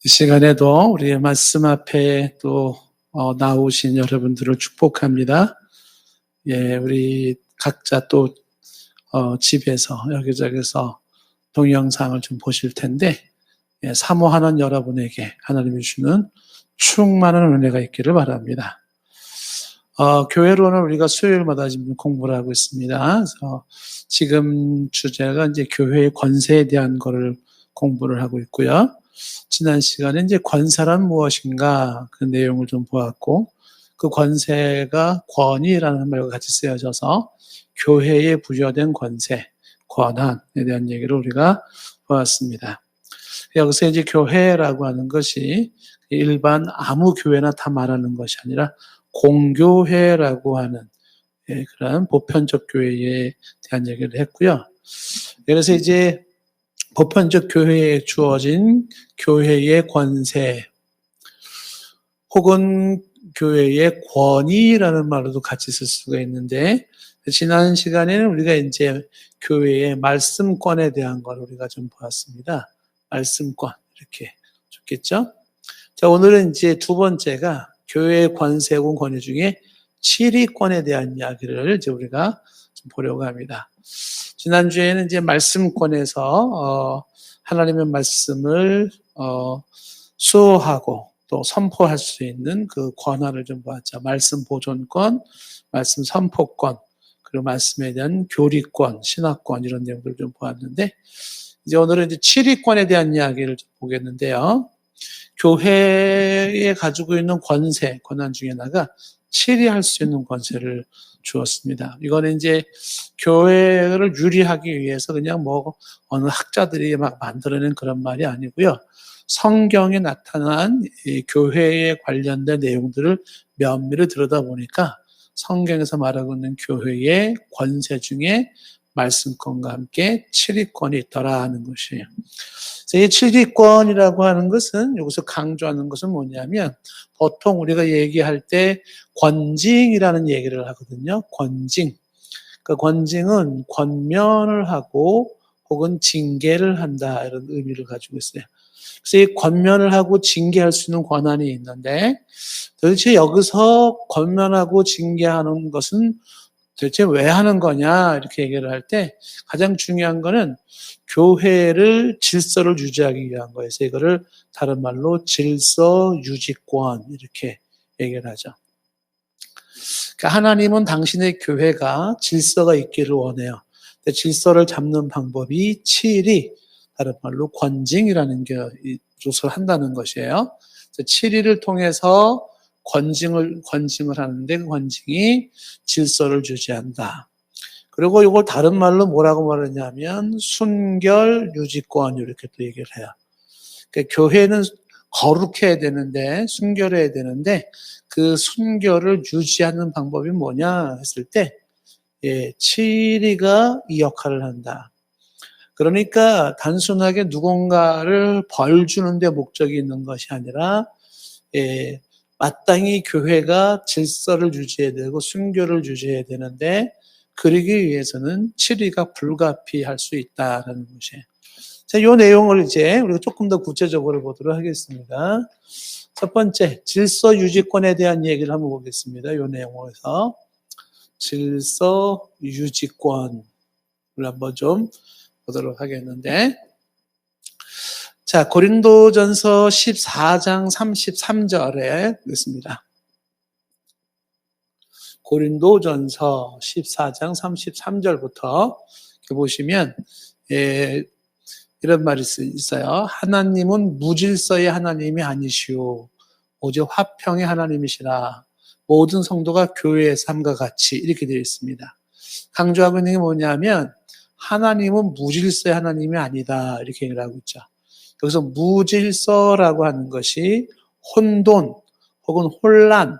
이 시간에도 우리의 말씀 앞에 또 나오신 여러분들을 축복합니다. 예, 우리 각자 또 집에서 여기저기서 동영상을 좀 보실 텐데, 예, 사모하는 여러분에게 하나님이 주는 충만한 은혜가 있기를 바랍니다. 교회로는 우리가 수요일마다 지금 공부를 하고 있습니다. 그래서 지금 주제가 이제 교회의 권세에 대한 거를 공부를 하고 있고요. 지난 시간에 이제 권세란 무엇인가 그 내용을 좀 보았고, 그 권세가 권위라는 말과 같이 쓰여져서 교회에 부여된 권세, 권한에 대한 얘기를 우리가 보았습니다. 여기서 이제 교회라고 하는 것이 일반 아무 교회나 다 말하는 것이 아니라 공교회라고 하는 그런 보편적 교회에 대한 얘기를 했고요. 그래서 이제 보편적 교회에 주어진 교회의 권세 혹은 교회의 권위라는 말로도 같이 쓸 수가 있는데, 지난 시간에는 우리가 이제 교회의 말씀권에 대한 걸 우리가 좀 보았습니다. 말씀권 이렇게 좋겠죠? 자, 오늘은 이제 두 번째가 교회의 권세 혹은 권위 중에 치리권에 대한 이야기를 이제 우리가 좀 보려고 합니다. 지난주에는 이제 말씀권에서 하나님의 말씀을 수호하고 또 선포할 수 있는 그 권한을 좀 보았죠. 말씀 보존권, 말씀 선포권, 그리고 말씀에 대한 교리권, 신학권 이런 내용들을 좀 보았는데, 이제 오늘은 이제 치리권에 대한 이야기를 좀 보겠는데요. 교회에 가지고 있는 권세, 권한 중에 하나가 치리할 수 있는 권세를 주었습니다. 이거는 이제 교회를 유리하기 위해서 그냥 뭐 어느 학자들이 막 만들어낸 그런 말이 아니고요. 성경에 나타난 이 교회에 관련된 내용들을 면밀히 들여다보니까 성경에서 말하고 있는 교회의 권세 중에 말씀권과 함께 치리권이 있더라는 것이에요. 이 치리권이라고 하는 것은 여기서 강조하는 것은 뭐냐면, 보통 우리가 얘기할 때 권징이라는 얘기를 하거든요. 권징. 그 권징은 권면을 하고 혹은 징계를 한다 이런 의미를 가지고 있어요. 그래서 이 권면을 하고 징계할 수 있는 권한이 있는데, 도대체 여기서 권면하고 징계하는 것은 도대체 왜 하는 거냐 이렇게 얘기를 할 때 가장 중요한 거는 교회를 질서를 유지하기 위한 거예요. 그래서 이거를 다른 말로 질서 유지권 이렇게 얘기를 하죠. 그러니까 하나님은 당신의 교회가 질서가 있기를 원해요. 근데 질서를 잡는 방법이 치리, 다른 말로 권징이라는 것을 한다는 것이에요. 그래서 치리를 통해서 권징을 하는데 그 권징이 질서를 유지한다. 그리고 이걸 다른 말로 뭐라고 말하냐면 순결 유지권 이렇게 또 얘기를 해요. 그러니까 교회는 거룩해야 되는데 순결해야 되는데 그 순결을 유지하는 방법이 뭐냐 했을 때 치리가 이 역할을 한다. 그러니까 단순하게 누군가를 벌 주는 데 목적이 있는 것이 아니라 마땅히 교회가 질서를 유지해야 되고 순결을 유지해야 되는데 그러기 위해서는 치리가 불가피할 수 있다라는 것이에요. 자, 이 내용을 이제 우리가 조금 더 구체적으로 보도록 하겠습니다. 첫 번째, 질서 유지권에 대한 얘기를 한번 보겠습니다. 이 내용에서 질서 유지권을 한번 좀 보도록 하겠는데, 자, 고린도전서 14장 33절에 있습니다. 고린도전서 14장 33절부터 보시면 이런 말이 있어요. 하나님은 무질서의 하나님이 아니시오. 오직 화평의 하나님이시라. 모든 성도가 교회의 삶과 같이 이렇게 되어 있습니다. 강조하고 있는 게 뭐냐면 하나님은 무질서의 하나님이 아니다 이렇게 얘기를 하고 있죠. 여기서 무질서라고 하는 것이 혼돈 혹은 혼란,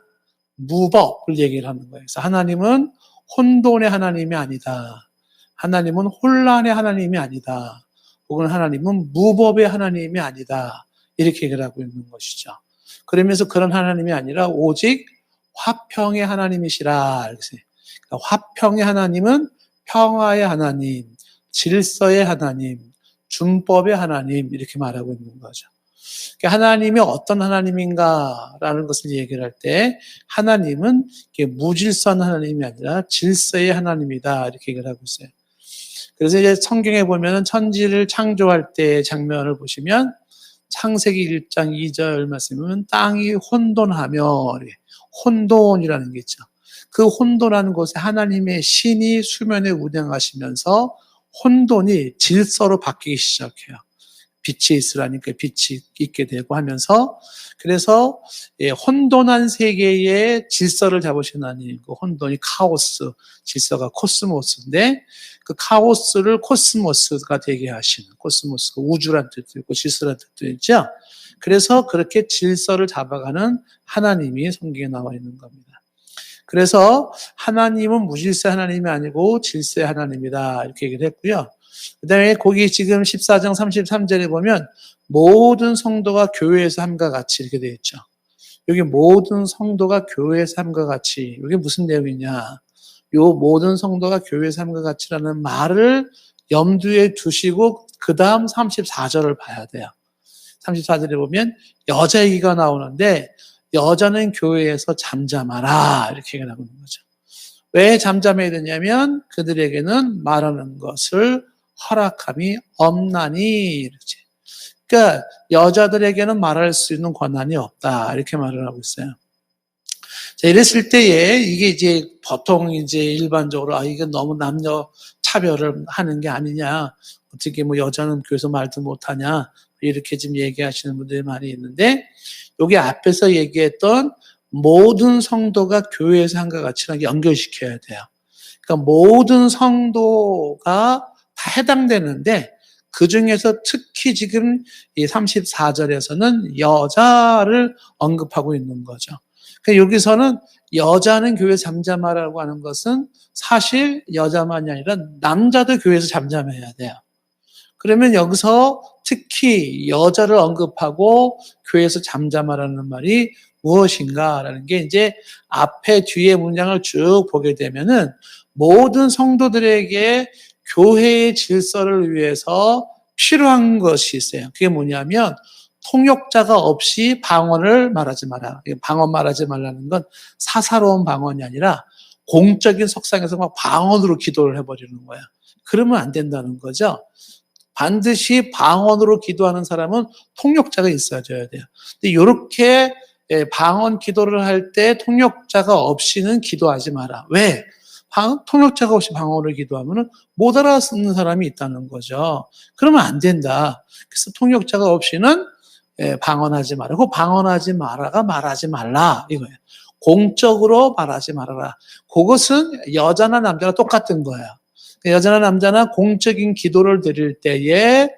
무법을 얘기를 하는 거예요. 그래서 하나님은 혼돈의 하나님이 아니다. 하나님은 혼란의 하나님이 아니다. 혹은 하나님은 무법의 하나님이 아니다. 이렇게 얘기를 하고 있는 것이죠. 그러면서 그런 하나님이 아니라 오직 화평의 하나님이시라. 그러니까 화평의 하나님은 평화의 하나님, 질서의 하나님, 준법의 하나님 이렇게 말하고 있는 거죠. 그러니까 하나님이 어떤 하나님인가라는 것을 얘기를 할 때 하나님은 무질서한 하나님이 아니라 질서의 하나님이다 이렇게 얘기를 하고 있어요. 그래서 이제 성경에 보면은 천지를 창조할 때의 장면을 보시면 창세기 1장 2절 말씀은 땅이 혼돈하며 혼돈이라는 게 있죠. 그 혼돈하는 곳에 하나님의 신이 수면에 운행하시면서 혼돈이 질서로 바뀌기 시작해요. 빛이 있으라니까 빛이 있게 되고 하면서 그래서 혼돈한 세계의 질서를 잡으신 하나님, 그 혼돈이 카오스, 질서가 코스모스인데 그 카오스를 코스모스가 되게 하시는 코스모스가 우주란 뜻도 있고 질서란 뜻도 있죠. 그래서 그렇게 질서를 잡아가는 하나님이 성경에 나와 있는 겁니다. 그래서 하나님은 무질서 하나님이 아니고 질서의 하나님이다 이렇게 얘기를 했고요. 그 다음에 거기 지금 14장 33절에 보면 모든 성도가 교회에서 함과 같이 이렇게 되어 있죠. 여기 모든 성도가 교회에서 함과 같이 이게 무슨 내용이냐. 요 모든 성도가 교회에서 함과 같이라는 말을 염두에 두시고 그 다음 34절을 봐야 돼요. 34절에 보면 여자 얘기가 나오는데 여자는 교회에서 잠잠하라 이렇게 얘기를 하고 있는 거죠. 왜 잠잠해야 되냐면 그들에게는 말하는 것을 허락함이 없나니 이러지. 그러니까 여자들에게는 말할 수 있는 권한이 없다 이렇게 말을 하고 있어요. 자, 이랬을 때에 이게 이제 보통 이제 일반적으로 이게 너무 남녀 차별을 하는 게 아니냐, 어떻게 뭐 여자는 교회에서 말도 못하냐 이렇게 지금 얘기하시는 분들이 많이 있는데 여기 앞에서 얘기했던 모든 성도가 교회에서 한과 같이 연결시켜야 돼요. 그러니까 모든 성도가 다 해당되는데 그 중에서 특히 지금 이 34절에서는 여자를 언급하고 있는 거죠. 그러니까 여기서는 여자는 교회에서 잠잠하라고 하는 것은 사실 여자만이 아니라 남자도 교회에서 잠잠해야 돼요. 그러면 여기서 특히 여자를 언급하고 교회에서 잠잠하라는 말이 무엇인가라는 게 이제 앞에 뒤에 문장을 쭉 보게 되면은 모든 성도들에게 교회의 질서를 위해서 필요한 것이 있어요. 그게 뭐냐면 통역자가 없이 방언을 말하지 마라. 방언 말하지 말라는 건 사사로운 방언이 아니라 공적인 석상에서 막 방언으로 기도를 해버리는 거야. 그러면 안 된다는 거죠. 반드시 방언으로 기도하는 사람은 통역자가 있어줘야 돼요. 근데 이렇게 방언 기도를 할 때 통역자가 없이는 기도하지 마라. 왜? 통역자가 없이 방언을 기도하면 못 알아듣는 사람이 있다는 거죠. 그러면 안 된다. 그래서 통역자가 없이는 방언하지 마라. 그 방언하지 마라가 말하지 말라 이거예요. 공적으로 말하지 말아라. 그것은 여자나 남자나 똑같은 거예요. 여자나 남자나 공적인 기도를 드릴 때에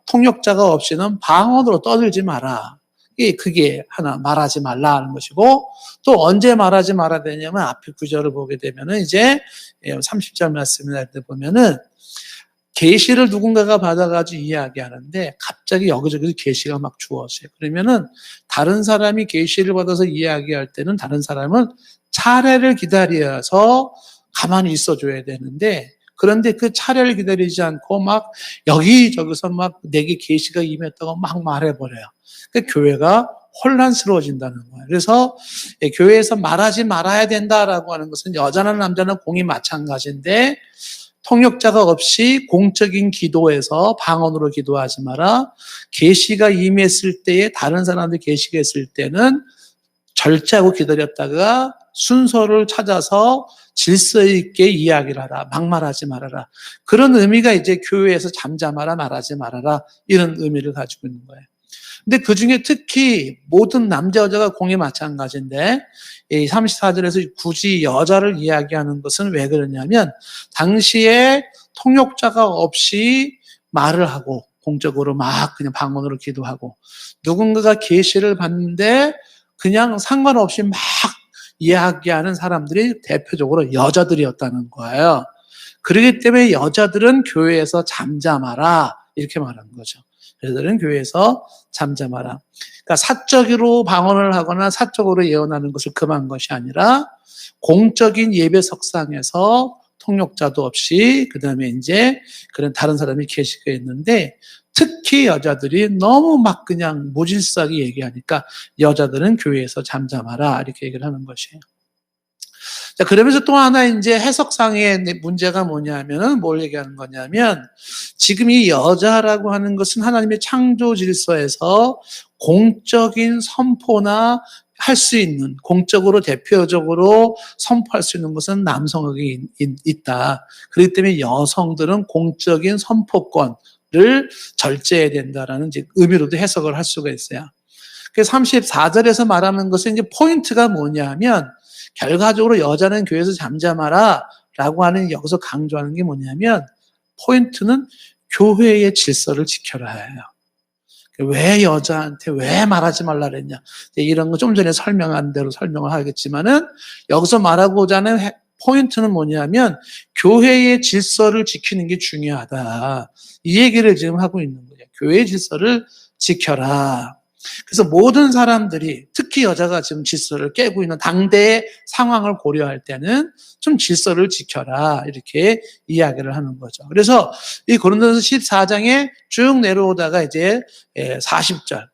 통역자가 없이는 방언으로 떠들지 마라. 그게 하나 말하지 말라 하는 것이고 또 언제 말하지 말아야 되냐면 앞에 구절을 보게 되면은 이제 30절 말씀을 할 때 보면은 계시를 누군가가 받아가지고 이야기하는데 갑자기 여기저기서 계시가 막 주어져요. 그러면은 다른 사람이 계시를 받아서 이야기할 때는 다른 사람은 차례를 기다려서 가만히 있어줘야 되는데 그런데 그 차례를 기다리지 않고 막 여기저기서 막 내게 계시가 임했다고 막 말해버려요. 그러니까 교회가 혼란스러워진다는 거예요. 그래서 교회에서 말하지 말아야 된다라고 하는 것은 여자나 남자나 공이 마찬가지인데 통역자가 없이 공적인 기도에서 방언으로 기도하지 마라. 계시가 임했을 때에 다른 사람들 계시가 있을 때는 절제하고 기다렸다가 순서를 찾아서 질서 있게 이야기를 하라. 막말하지 말아라. 그런 의미가 이제 교회에서 잠잠하라 말하지 말아라 이런 의미를 가지고 있는 거예요. 근데 그 중에 특히 모든 남자 여자가 공이 마찬가지인데 이 34절에서 굳이 여자를 이야기하는 것은 왜 그러냐면 당시에 통역자가 없이 말을 하고 공적으로 막 그냥 방언으로 기도하고 누군가가 계시를 받는데 그냥 상관없이 막 이야기하는 사람들이 대표적으로 여자들이었다는 거예요. 그렇기 때문에 여자들은 교회에서 잠잠하라 이렇게 말하는 거죠. 여자들은 교회에서 잠잠하라. 그러니까 사적으로 방언을 하거나 사적으로 예언하는 것을 금한 것이 아니라 공적인 예배석상에서 통역자도 없이 그다음에 이제 그런 다른 사람이 계시가 있는데 특히 여자들이 너무 막 그냥 무질서하게 얘기하니까 여자들은 교회에서 잠잠하라 이렇게 얘기를 하는 것이에요. 자, 그러면서 또 하나 이제 해석상의 문제가 뭐냐면은 뭘 얘기하는 거냐면 지금 이 여자라고 하는 것은 하나님의 창조 질서에서 공적인 선포나 할 수 있는, 공적으로 대표적으로 선포할 수 있는 것은 남성에게 있다. 그렇기 때문에 여성들은 공적인 선포권을 절제해야 된다라는 의미로도 해석을 할 수가 있어요. 그래서 34절에서 말하는 것은 이제 포인트가 뭐냐면 결과적으로 여자는 교회에서 잠잠하라 라고 하는 여기서 강조하는 게 뭐냐면 포인트는 교회의 질서를 지켜라예요. 왜 여자한테 왜 말하지 말라 그랬냐. 이런 거 좀 전에 설명한 대로 설명을 하겠지만은 여기서 말하고자 하는 포인트는 뭐냐면 교회의 질서를 지키는 게 중요하다. 이 얘기를 지금 하고 있는 거예요. 교회의 질서를 지켜라. 그래서 모든 사람들이 특히 여자가 지금 질서를 깨고 있는 당대의 상황을 고려할 때는 좀 질서를 지켜라 이렇게 이야기를 하는 거죠. 그래서 이 고린도서 14장에 쭉 내려오다가 이제 40절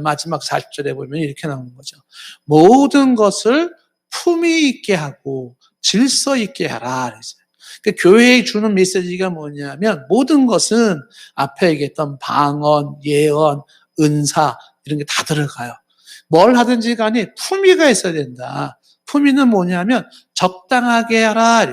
마지막 40절에 보면 이렇게 나오는 거죠. 모든 것을 품위 있게 하고 질서 있게 하라. 그러니까 교회에 주는 메시지가 뭐냐면 모든 것은 앞에 얘기했던 방언, 예언, 은사 이런 게 다 들어가요. 뭘 하든지 간에 품위가 있어야 된다. 품위는 뭐냐면 적당하게 하라,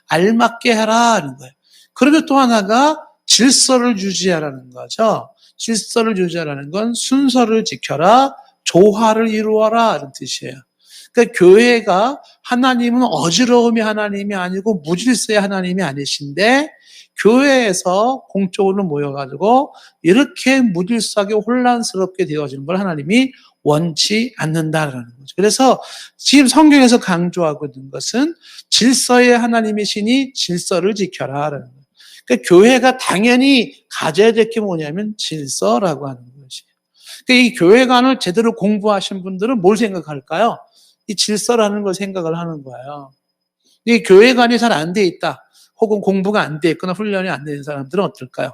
알맞게 하라 하는 거예요. 그러면 또 하나가 질서를 유지하라는 거죠. 질서를 유지하라는 건 순서를 지켜라, 조화를 이루어라 이런 뜻이에요. 그러니까 교회가 하나님은 어지러움이 하나님이 아니고 무질서의 하나님이 아니신데 교회에서 공적으로 모여가지고 이렇게 무질서하게 혼란스럽게 되어지는 걸 하나님이 원치 않는다라는 거죠. 그래서 지금 성경에서 강조하고 있는 것은 질서의 하나님이시니 질서를 지켜라라는 거예요. 그러니까 교회가 당연히 가져야 될 게 뭐냐면 질서라고 하는 것이에요. 그러니까 이 교회관을 제대로 공부하신 분들은 뭘 생각할까요? 이 질서라는 걸 생각을 하는 거예요. 이 교회관이 잘 안 돼 있다. 혹은 공부가 안 돼 있거나 훈련이 안 되는 사람들은 어떨까요?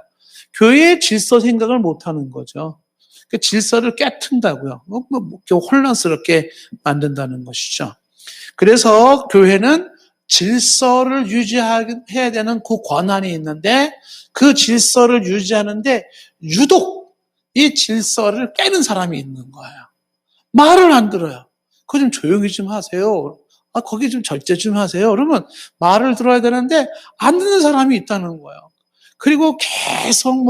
교회의 질서 생각을 못 하는 거죠. 그 질서를 깨튼다고요. 혼란스럽게 만든다는 것이죠. 그래서 교회는 질서를 유지해야 되는 그 권한이 있는데 그 질서를 유지하는데 유독 이 질서를 깨는 사람이 있는 거예요. 말을 안 들어요. 그거 좀 조용히 좀 하세요. 거기 좀 절제 좀 하세요. 그러면 말을 들어야 되는데 안 듣는 사람이 있다는 거예요. 그리고 계속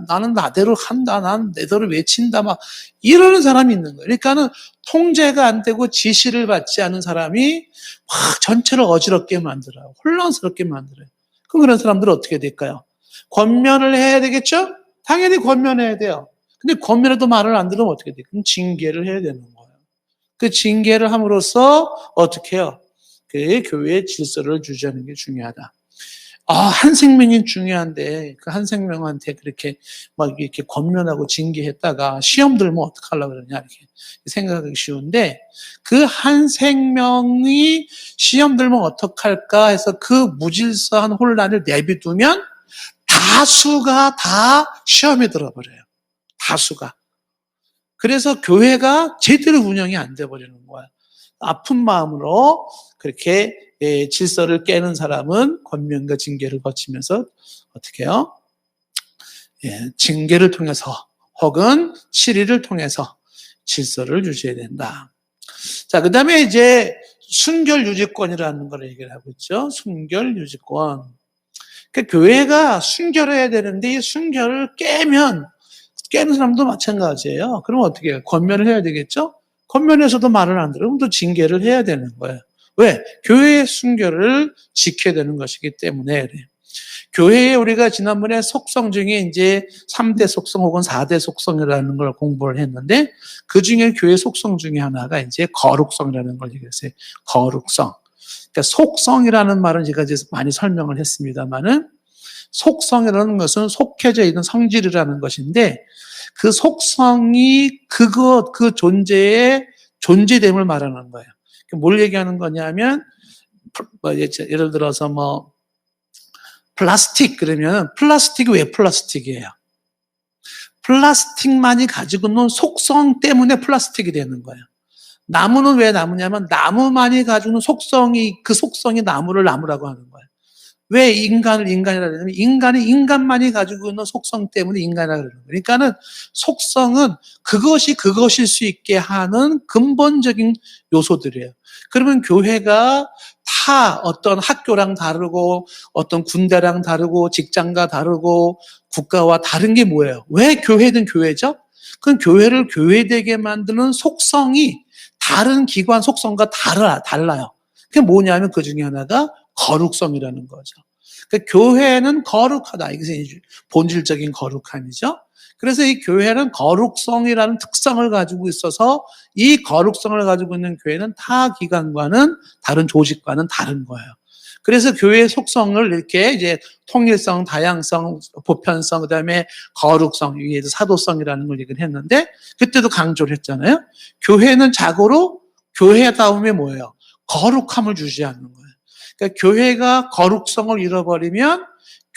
나는 나대로 한다. 나는 내대로 외친다. 막 이러는 사람이 있는 거예요. 그러니까는 통제가 안 되고 지시를 받지 않은 사람이 막 전체를 어지럽게 만들어요. 혼란스럽게 만들어요. 그럼 그런 사람들은 어떻게 될까요? 권면을 해야 되겠죠? 당연히 권면해야 돼요. 근데 권면해도 말을 안 들으면 어떻게 돼요? 그럼 징계를 해야 되는 거예요. 그 징계를 함으로써 어떻게 해요? 그 교회의 질서를 유지하는 게 중요하다. 한 생명이 중요한데 그 한 생명한테 그렇게 막 이렇게 권면하고 징계했다가 시험 들면 어떡하려고 그러냐 이렇게 생각하기 쉬운데 그 한 생명이 시험 들면 어떡할까 해서 그 무질서한 혼란을 내비두면 다수가 다 시험에 들어버려요. 다수가. 그래서 교회가 제대로 운영이 안 돼버리는 거야. 아픈 마음으로 그렇게 질서를 깨는 사람은 권면과 징계를 거치면서 어떻게 해요? 징계를 통해서 혹은 치리를 통해서 질서를 유지해야 된다. 자, 그 다음에 이제 순결 유지권이라는 걸 얘기를 하고 있죠. 순결 유지권. 그러니까 교회가 순결해야 되는데 이 순결을 깨는 사람도 마찬가지예요. 그럼 어떻게 해요? 권면을 해야 되겠죠? 권면에서도 말을 안 들으면 또 징계를 해야 되는 거예요. 왜? 교회의 순결을 지켜야 되는 것이기 때문에 그래요. 교회에 우리가 지난번에 속성 중에 이제 3대 속성 혹은 4대 속성이라는 걸 공부를 했는데 그 중에 교회 속성 중에 하나가 이제 거룩성이라는 걸 얘기했어요. 거룩성. 그러니까 속성이라는 말은 제가 이제 많이 설명을 했습니다만은 속성이라는 것은 속해져 있는 성질이라는 것인데 그 속성이 그 존재의 존재됨을 말하는 거예요. 뭘 얘기하는 거냐면 예를 들어서 플라스틱 그러면 플라스틱이 왜 플라스틱이에요? 플라스틱만이 가지고 있는 속성 때문에 플라스틱이 되는 거예요. 나무는 왜 나무냐면 나무만이 가지고 있는 속성이, 그 속성이 나무를 나무라고 하는 거예요. 왜 인간을 인간이라고 그러냐면 인간이 인간만이 가지고 있는 속성 때문에 인간이라고 그러는 거예요. 그러니까는 속성은 그것이 그것일 수 있게 하는 근본적인 요소들이에요. 그러면 교회가 다 어떤 학교랑 다르고 어떤 군대랑 다르고 직장과 다르고 국가와 다른 게 뭐예요? 왜 교회든 교회죠? 그건 교회를 교회되게 만드는 속성이 다른 기관 속성과 달라요. 그게 뭐냐면 그 중에 하나가 거룩성이라는 거죠. 그러니까 교회는 거룩하다. 이것이 본질적인 거룩함이죠. 그래서 이 교회는 거룩성이라는 특성을 가지고 있어서 이 거룩성을 가지고 있는 교회는 타 기관과는 다른 조직과는 다른 거예요. 그래서 교회의 속성을 이렇게 이제 통일성, 다양성, 보편성, 그다음에 거룩성, 위에서 사도성이라는 걸 얘기를 했는데 그때도 강조를 했잖아요. 교회는 자고로 교회다움에 뭐예요? 거룩함을 유지하는 거예요. 그러니까 교회가 거룩성을 잃어버리면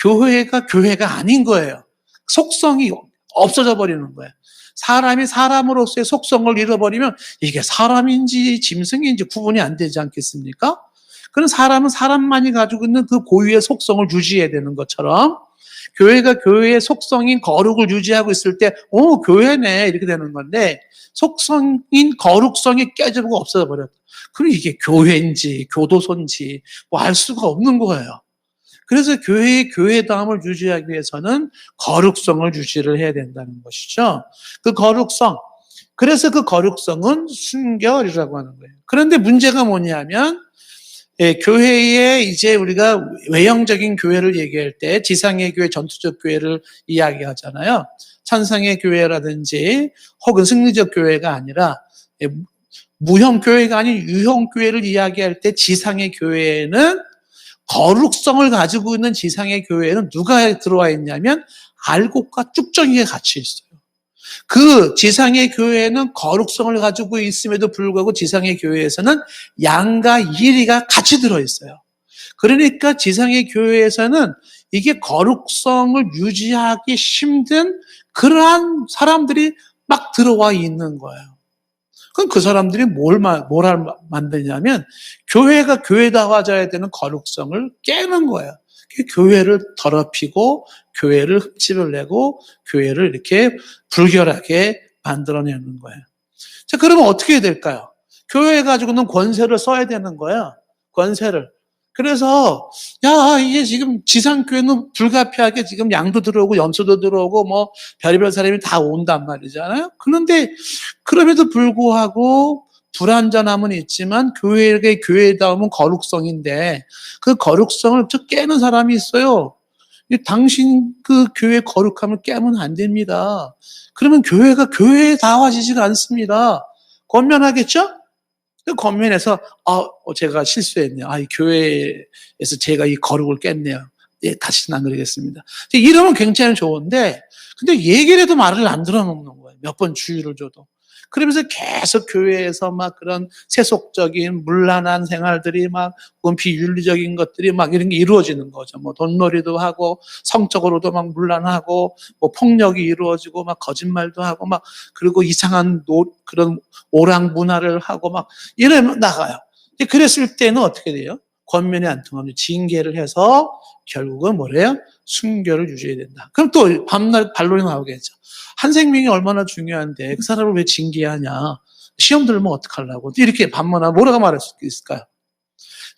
교회가 교회가 아닌 거예요. 속성이 없어져 버리는 거예요. 사람이 사람으로서의 속성을 잃어버리면 이게 사람인지 짐승인지 구분이 안 되지 않겠습니까? 그런 사람은 사람만이 가지고 있는 그 고유의 속성을 유지해야 되는 것처럼 교회가 교회의 속성인 거룩을 유지하고 있을 때, 교회네 이렇게 되는 건데 속성인 거룩성이 깨져버리고 없어져 버렸다. 그럼 이게 교회인지 교도소인지 뭐 알 수가 없는 거예요. 그래서 교회의 교회다움을 유지하기 위해서는 거룩성을 유지를 해야 된다는 것이죠. 그 거룩성. 그래서 그 거룩성은 순결이라고 하는 거예요. 그런데 문제가 뭐냐면 교회에 이제 우리가 외형적인 교회를 얘기할 때 지상의 교회, 전투적 교회를 이야기하잖아요. 천상의 교회라든지 혹은 승리적 교회가 아니라 무형 교회가 아닌 유형 교회를 이야기할 때 지상의 교회에는 거룩성을 가지고 있는 지상의 교회에는 누가 들어와 있냐면 알곡과 쭉정이가 같이 있어요. 그 지상의 교회는 거룩성을 가지고 있음에도 불구하고 지상의 교회에서는 양과 이리가 같이 들어있어요. 그러니까 지상의 교회에서는 이게 거룩성을 유지하기 힘든 그러한 사람들이 막 들어와 있는 거예요. 그럼 그 사람들이 뭘 만드냐면 교회가 교회다워져야 되는 거룩성을 깨는 거예요. 교회를 더럽히고 교회를 흠집을 내고 교회를 이렇게 불결하게 만들어내는 거예요. 자, 그러면 어떻게 해야 될까요? 교회 가지고는 권세를 써야 되는 거예요. 권세를. 그래서 이게 지금 지상교회는 불가피하게 지금 양도 들어오고 염소도 들어오고 뭐 별의별 사람이 다 온단 말이잖아요. 그런데 그럼에도 불구하고 불완전함은 있지만 교회의 교회다움은 거룩성인데 그 거룩성을 깨는 사람이 있어요. 당신 그 교회 거룩함을 깨면 안 됩니다. 그러면 교회가 교회다워지지가 않습니다. 권면하겠죠? 그 권면에서 제가 실수했네요. 이 교회에서 제가 이 거룩을 깼네요. 예, 다시는 안 그러겠습니다. 이러면 굉장히 좋은데 근데 얘기를 해도 말을 안 들어놓는 거예요. 몇 번 주의를 줘도. 그러면서 계속 교회에서 막 그런 세속적인 문란한 생활들이 막 혹은 비윤리적인 것들이 막 이런 게 이루어지는 거죠. 뭐 돈놀이도 하고 성적으로도 막 문란하고 뭐 폭력이 이루어지고 막 거짓말도 하고 막 그리고 이상한 그런 오락 문화를 하고 막 이러면 나가요. 그랬을 때는 어떻게 돼요? 권면이 안 통하면 징계를 해서 결국은 뭐래요? 순결을 유지해야 된다. 그럼 또 밤날 반론이 나오겠죠. 한 생명이 얼마나 중요한데 그 사람을 왜 징계하냐? 시험 들면 어떡하려고? 이렇게 반문하면 뭐라고 말할 수 있을까요?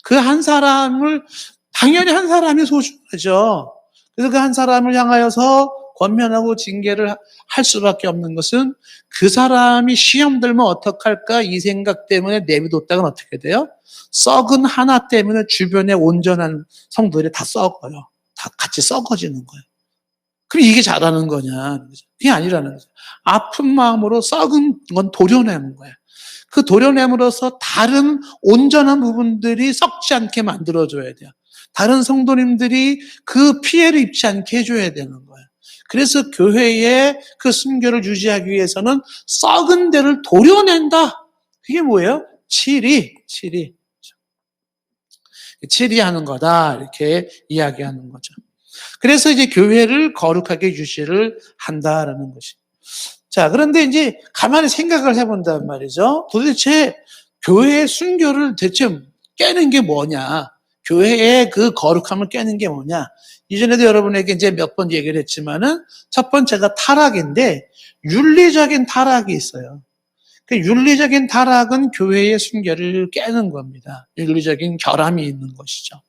그 한 사람을 당연히 한 사람이 소중하죠. 그래서 그 한 사람을 향하여서 권면하고 징계를 할 수밖에 없는 것은 그 사람이 시험 들면 어떡할까 이 생각 때문에 내비뒀다간 어떻게 돼요? 썩은 하나 때문에 주변에 온전한 성도들이 다 썩어요. 다 같이 썩어지는 거예요. 그럼 이게 잘하는 거냐? 그게 아니라는 거죠. 아픈 마음으로 썩은 건 도려내는 거예요. 그 도려냄으로써 다른 온전한 부분들이 썩지 않게 만들어줘야 돼요. 다른 성도님들이 그 피해를 입지 않게 해줘야 되는 거예요. 그래서 교회의 그 순결을 유지하기 위해서는 썩은 데를 도려낸다. 그게 뭐예요? 치리하는 거다. 이렇게 이야기하는 거죠. 그래서 이제 교회를 거룩하게 유지를 한다라는 것이. 자, 그런데 이제 가만히 생각을 해본단 말이죠. 도대체 교회의 순교를 대체 깨는 게 뭐냐? 교회의 그 거룩함을 깨는 게 뭐냐? 이전에도 여러분에게 이제 몇 번 얘기를 했지만은 첫 번째가 타락인데 윤리적인 타락이 있어요. 그 윤리적인 타락은 교회의 순결을 깨는 겁니다. 윤리적인 결함이 있는 것이죠.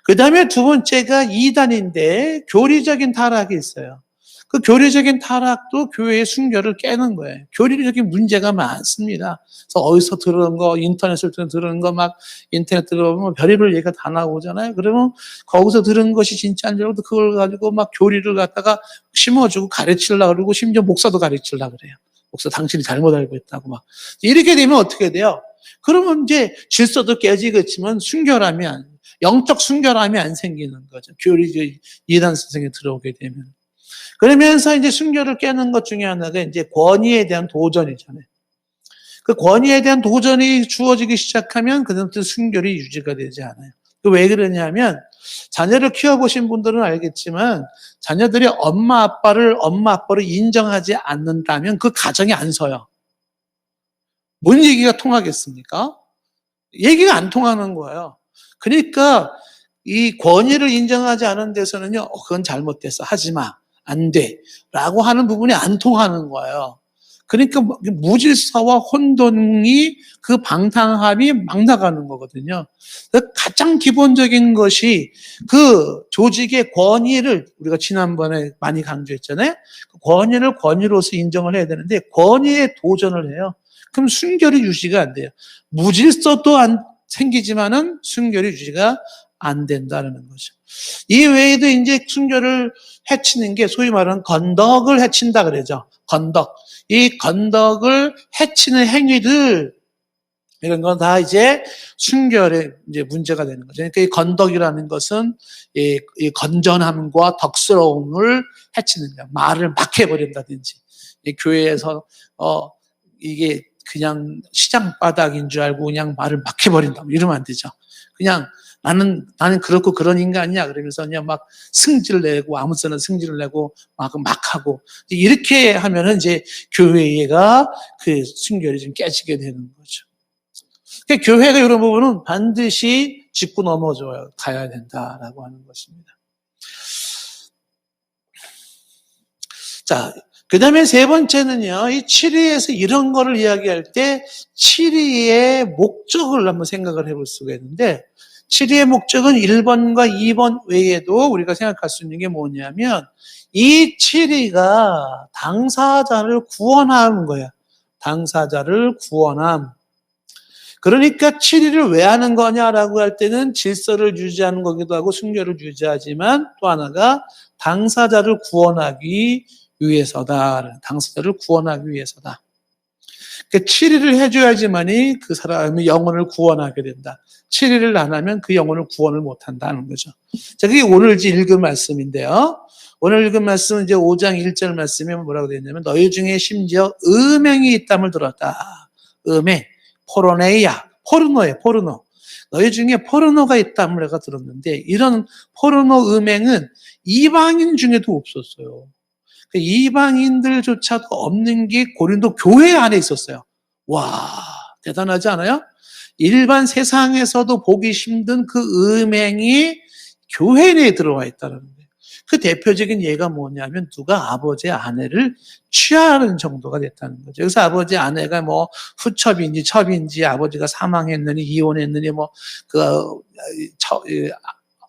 그 다음에 두 번째가 이단인데 교리적인 타락이 있어요. 그 교리적인 타락도 교회의 순결을 깨는 거예요. 교리적인 문제가 많습니다. 그래서 어디서 들은 거, 인터넷을 들은 거, 막 인터넷 들어보면 별의별 얘기가 다 나오잖아요. 그러면 거기서 들은 것이 진짜인 줄 알고 그걸 가지고 막 교리를 갖다가 심어주고 가르치려고 그러고 심지어 목사도 가르치려고 그래요. 목사 당신이 잘못 알고 있다고 막. 이렇게 되면 어떻게 돼요? 그러면 이제 질서도 깨지겠지만 영적 순결함이 안 생기는 거죠. 교리 이단 선생에 들어오게 되면. 그러면서 이제 순결을 깨는 것 중에 하나가 이제 권위에 대한 도전이잖아요. 그 권위에 대한 도전이 주어지기 시작하면 그다음부터 순결이 유지가 되지 않아요. 왜 그러냐면 자녀를 키워보신 분들은 알겠지만 자녀들이 엄마 아빠를 인정하지 않는다면 그 가정이 안 서요. 뭔 얘기가 통하겠습니까? 얘기가 안 통하는 거예요. 그러니까 이 권위를 인정하지 않은 데서는요, 그건 잘못됐어. 하지 마. 안 돼. 라고 하는 부분이 안 통하는 거예요. 그러니까 무질서와 혼돈이 그 방탕함이 막 나가는 거거든요. 가장 기본적인 것이 그 조직의 권위를 우리가 지난번에 많이 강조했잖아요. 그 권위를 권위로서 인정을 해야 되는데 권위에 도전을 해요. 그럼 순결이 유지가 안 돼요. 무질서도 안 생기지만은 순결이 유지가 안 된다는 거죠. 이 외에도 이제 순결을 해치는 게 소위 말하는 건덕을 해친다 그러죠. 건덕. 이 건덕을 해치는 행위들, 이런 건 다 이제 순결의 이제 문제가 되는 거죠. 그러니까 이 건덕이라는 것은 이 건전함과 덕스러움을 해치는 거야. 말을 막 해버린다든지. 이 교회에서, 이게 그냥 시장 바닥인 줄 알고 그냥 말을 막 해버린다. 이러면 안 되죠. 그냥 나는 그렇고 그런 인간이야. 그러면서 그냥 막 승질을 내고 아무데나 승질을 내고 막 하고 이렇게 하면은 이제 교회가 그 순결이 좀 깨지게 되는 거죠. 그러니까 교회가 이런 부분은 반드시 짚고 넘어져 가야 된다라고 하는 것입니다. 자, 그 다음에 세 번째는요, 이 7위에서 이런 거를 이야기할 때 7위의 목적을 한번 생각을 해볼 수가 있는데 7위의 목적은 1번과 2번 외에도 우리가 생각할 수 있는 게 뭐냐면 이 7위가 당사자를 구원하는 거야. 당사자를 구원함. 그러니까 7위를 왜 하는 거냐라고 할 때는 질서를 유지하는 거기도 하고 순결을 유지하지만 또 하나가 당사자를 구원하기 위해서다. 당사자를 구원하기 위해서다. 그러니까 7위를 해줘야지만이 그 사람의 영혼을 구원하게 된다. 7위를 안 하면 그 영혼을 구원을 못한다는 거죠. 자, 그게 오늘 읽은 말씀인데요. 오늘 읽은 말씀은 이제 5장 1절 말씀에 뭐라고 되어 있냐면 너희 중에 심지어 음행이 있담을 들었다. 음행, 포르네이아, 포르노. 너희 중에 포르노가 있담을 내가 들었는데 이런 포르노 음행은 이방인 중에도 없었어요. 이방인들조차도 없는 게 고린도 교회 안에 있었어요. 와, 대단하지 않아요? 일반 세상에서도 보기 힘든 그 음행이 교회 내에 들어와 있다는 거예요. 그 대표적인 예가 뭐냐면 누가 아버지의 아내를 취하는 정도가 됐다는 거죠. 여기서 아버지 아내가 뭐 후첩인지 첩인지 아버지가 사망했느니 이혼했느니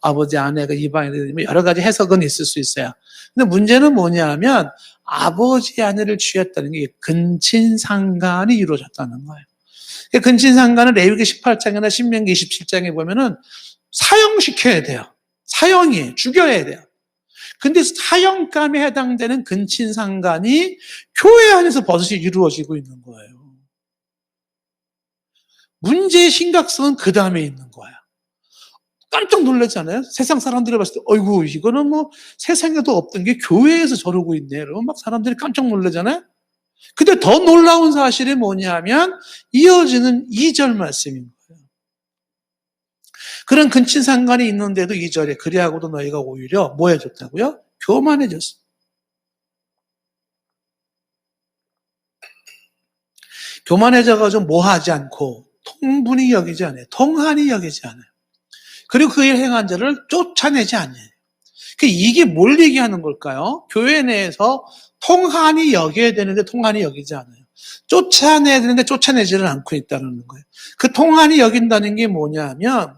아버지 아내가 이방인이 여러 가지 해석은 있을 수 있어요. 근데 문제는 뭐냐면 아버지 아내를 취했다는 게 근친상간이 이루어졌다는 거예요. 근친상간은 레위기 18장이나 신명기 27장에 보면은 사형시켜야 돼요. 사형이에요. 죽여야 돼요. 근데 사형감에 해당되는 근친상간이 교회 안에서 버젓이 이루어지고 있는 거예요. 문제의 심각성은 그 다음에 있는 거예요. 깜짝 놀랐잖아요. 세상 사람들이 봤을 때, 어이구, 이거는 뭐 세상에도 없던 게 교회에서 저러고 있네. 그러면 막 사람들이 깜짝 놀라잖아요. 근데 더 놀라운 사실이 뭐냐면 이어지는 2절 말씀인 거예요. 그런 근친상간이 있는데도 2절에 그리하고도 너희가 오히려 뭐 해줬다고요? 교만해졌어. 교만해져가지고 뭐 하지 않고 통분히 여기지 않아요. 통한이 여기지 않아요. 그리고 그 일 행한 자를 쫓아내지 않아요. 이게 뭘 얘기하는 걸까요? 교회 내에서 통한이 여겨야 되는데 통한이 여기지 않아요. 쫓아내야 되는데 쫓아내지를 않고 있다는 거예요. 그 통한이 여긴다는 게 뭐냐면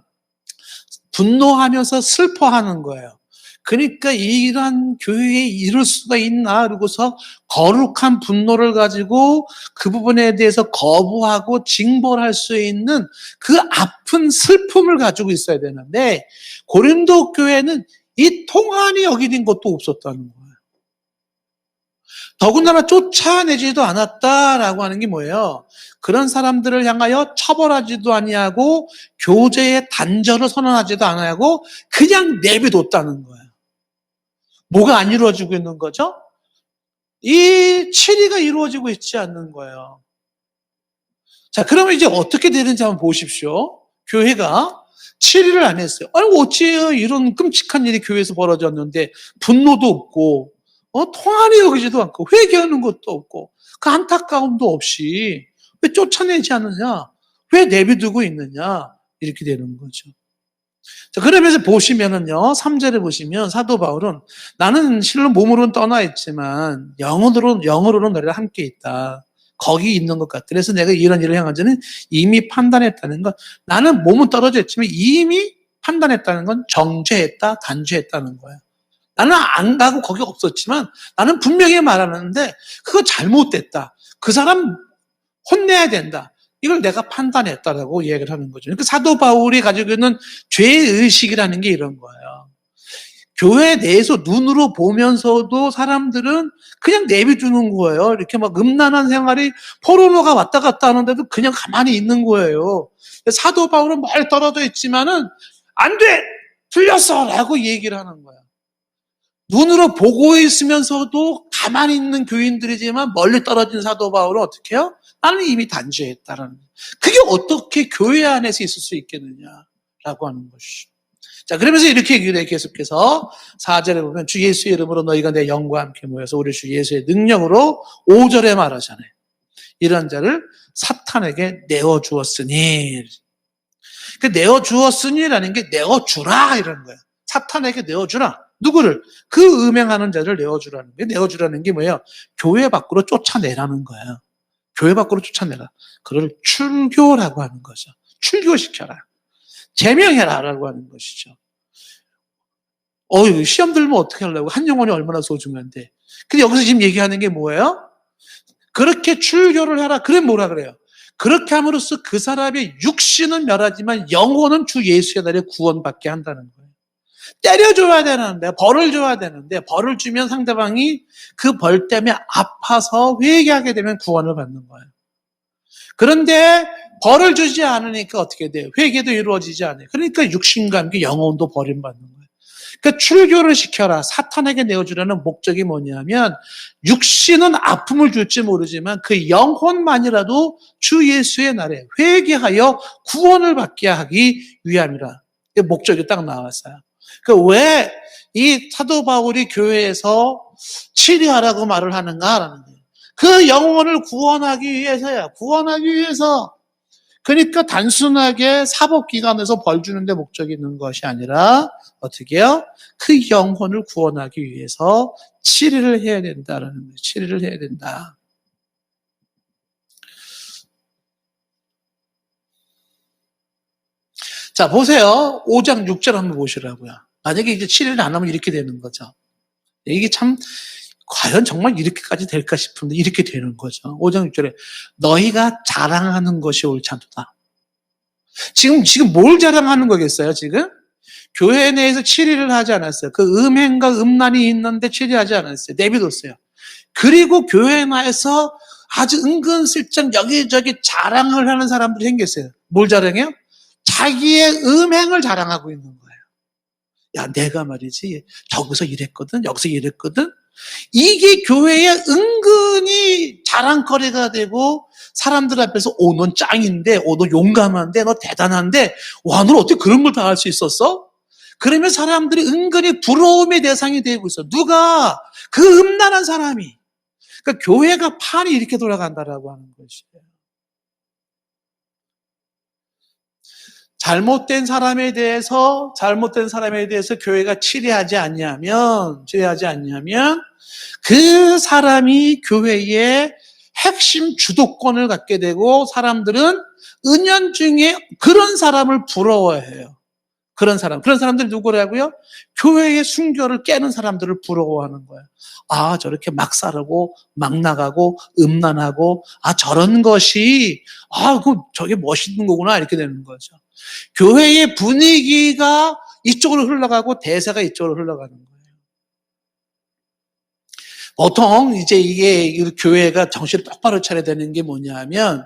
분노하면서 슬퍼하는 거예요. 그러니까 이러한 교회에 이룰 수가 있나 그러고서 거룩한 분노를 가지고 그 부분에 대해서 거부하고 징벌할 수 있는 그 아픈 슬픔을 가지고 있어야 되는데 고린도 교회는 이 통한이 여기는 것도 없었다는 거예요. 더군다나 쫓아내지도 않았다라고 하는 게 뭐예요? 그런 사람들을 향하여 처벌하지도 아니하고 교제의 단절을 선언하지도 않아하고 그냥 내비뒀다는 거예요. 뭐가 안 이루어지고 있는 거죠? 이 치리가 이루어지고 있지 않는 거예요. 자, 그러면 이제 어떻게 되는지 한번 보십시오. 교회가 치리를 안 했어요. 아니, 어찌 이런 끔찍한 일이 교회에서 벌어졌는데 분노도 없고 통한이 여기지도 않고 회개하는 것도 없고 그 안타까움도 없이 왜 쫓아내지 않느냐? 왜 내비두고 있느냐? 이렇게 되는 거죠. 자, 그러면서 보시면은요, 3절에 보시면 사도 바울은 나는 실로 몸으로는 떠나 있지만 영으로는 너희와 함께 있다. 거기 있는 것 같다. 그래서 내가 이런 일을 향한 자는 이미 판단했다는 건 나는 몸은 떨어져 있지만 이미 판단했다는 건 정죄했다, 단죄했다는 거예요. 나는 안 가고 거기 없었지만 나는 분명히 말하는데 그거 잘못됐다. 그 사람 혼내야 된다. 이걸 내가 판단했다라고 이야기를 하는 거죠. 그러니까 사도 바울이 가지고 있는 죄의식이라는 게 이런 거예요. 교회 내에서 눈으로 보면서도 사람들은 그냥 내비두는 거예요. 이렇게 막 음란한 생활이 포르노가 왔다 갔다 하는데도 그냥 가만히 있는 거예요. 사도 바울은 멀리 떨어져 있지만은 안 돼! 틀렸어! 라고 얘기를 하는 거예요. 눈으로 보고 있으면서도 가만히 있는 교인들이지만 멀리 떨어진 사도 바울은 어떻게 해요? 나는 이미 단죄했다라는 거예요. 그게 어떻게 교회 안에서 있을 수 있겠느냐라고 하는 것이죠. 자, 그러면서 이렇게 얘기를 해 계속해서 4절에 보면 주 예수의 이름으로 너희가 내 영과 함께 모여서 우리 주 예수의 능력으로 5절에 말하잖아요. 이런 자를 사탄에게 내어주었으니. 그 내어주었으니라는 게 내어주라 이런 거예요. 사탄에게 내어주라. 누구를? 그 음행하는 자를 내어주라는 거예요. 내어주라는 게 뭐예요? 교회 밖으로 쫓아내라는 거예요. 교회 밖으로 쫓아내라. 그걸 출교라고 하는 거죠. 출교시켜라. 제명해라라고 하는 것이죠. 시험 들면 어떻게 하려고? 한 영혼이 얼마나 소중한데. 근데 여기서 지금 얘기하는 게 뭐예요? 그렇게 출교를 해라. 그래 뭐라 그래요? 그렇게 함으로써 그 사람의 육신은 멸하지만 영혼은 주 예수의 날에 구원받게 한다는 거예요. 때려줘야 되는데, 벌을 줘야 되는데, 벌을 주면 상대방이 그 벌 때문에 아파서 회개하게 되면 구원을 받는 거예요. 그런데 벌을 주지 않으니까 어떻게 돼요? 회개도 이루어지지 않아요. 그러니까 육신과 함께 영혼도 버림받는 거예요. 그러니까 출교를 시켜라. 사탄에게 내어주라는 목적이 뭐냐면 육신은 아픔을 줄지 모르지만 그 영혼만이라도 주 예수의 날에 회개하여 구원을 받게 하기 위함이라. 목적이 딱 나왔어요. 왜 이 사도 바울이 교회에서 치료하라고 말을 하는가라는 거예요. 그 영혼을 구원하기 위해서야. 구원하기 위해서. 그러니까 단순하게 사법기관에서 벌 주는데 목적이 있는 것이 아니라 어떻게 해요? 그 영혼을 구원하기 위해서 치료를 해야 된다라는 거예요. 치료를 해야 된다. 자, 보세요. 5장 6절 한번 보시라고요. 만약에 이제 치료를 안 하면 이렇게 되는 거죠. 이게 참 과연 정말 이렇게까지 될까 싶은데 이렇게 되는 거죠. 5장 6절에 너희가 자랑하는 것이 옳지 않도다. 지금 뭘 자랑하는 거겠어요, 지금? 교회 내에서 치리를 하지 않았어요. 그 음행과 음란이 있는데 치리하지 않았어요. 내비뒀어요. 그리고 교회 내에서 아주 은근슬쩍 여기저기 자랑을 하는 사람들이 생겼어요. 뭘 자랑해요? 자기의 음행을 자랑하고 있는 거예요. 야, 내가 말이지, 저기서 이랬거든, 여기서 이랬거든. 이게 교회에 은근히 자랑거리가 되고 사람들 앞에서 넌 짱인데, 너 용감한데, 너 대단한데, 와, 너 어떻게 그런 걸 다 할 수 있었어? 그러면 사람들이 은근히 부러움의 대상이 되고 있어. 누가? 그 음란한 사람이. 그러니까 교회가 판이 이렇게 돌아간다라고 하는 것이에요. 잘못된 사람에 대해서 교회가 치리하지 않냐면 그 사람이 교회의 핵심 주도권을 갖게 되고 사람들은 은연중에 그런 사람을 부러워해요. 그런 사람들이 누구라고요? 교회의 순결을 깨는 사람들을 부러워하는 거예요. 아, 저렇게 막 사르고, 막 나가고, 음란하고, 아, 저런 것이, 저게 멋있는 거구나, 이렇게 되는 거죠. 교회의 분위기가 이쪽으로 흘러가고, 대세가 이쪽으로 흘러가는 거예요. 보통, 이제 이게, 교회가 정신을 똑바로 차려야 되는 게 뭐냐면,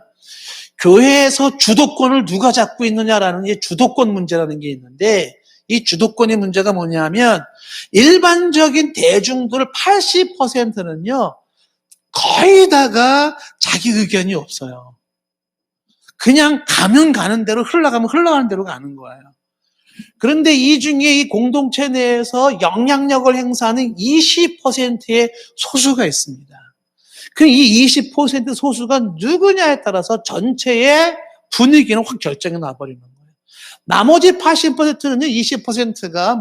교회에서 주도권을 누가 잡고 있느냐라는 게 주도권 문제라는 게 있는데 이 주도권의 문제가 뭐냐면 일반적인 대중들 80%는요 거의 다가 자기 의견이 없어요. 그냥 가면 가는 대로 흘러가면 흘러가는 대로 가는 거예요. 그런데 이 중에 이 공동체 내에서 영향력을 행사하는 20%의 소수가 있습니다. 그 이 20% 소수가 누구냐에 따라서 전체의 분위기는 확 결정이 나버리는 거예요. 나머지 80%는요, 20%가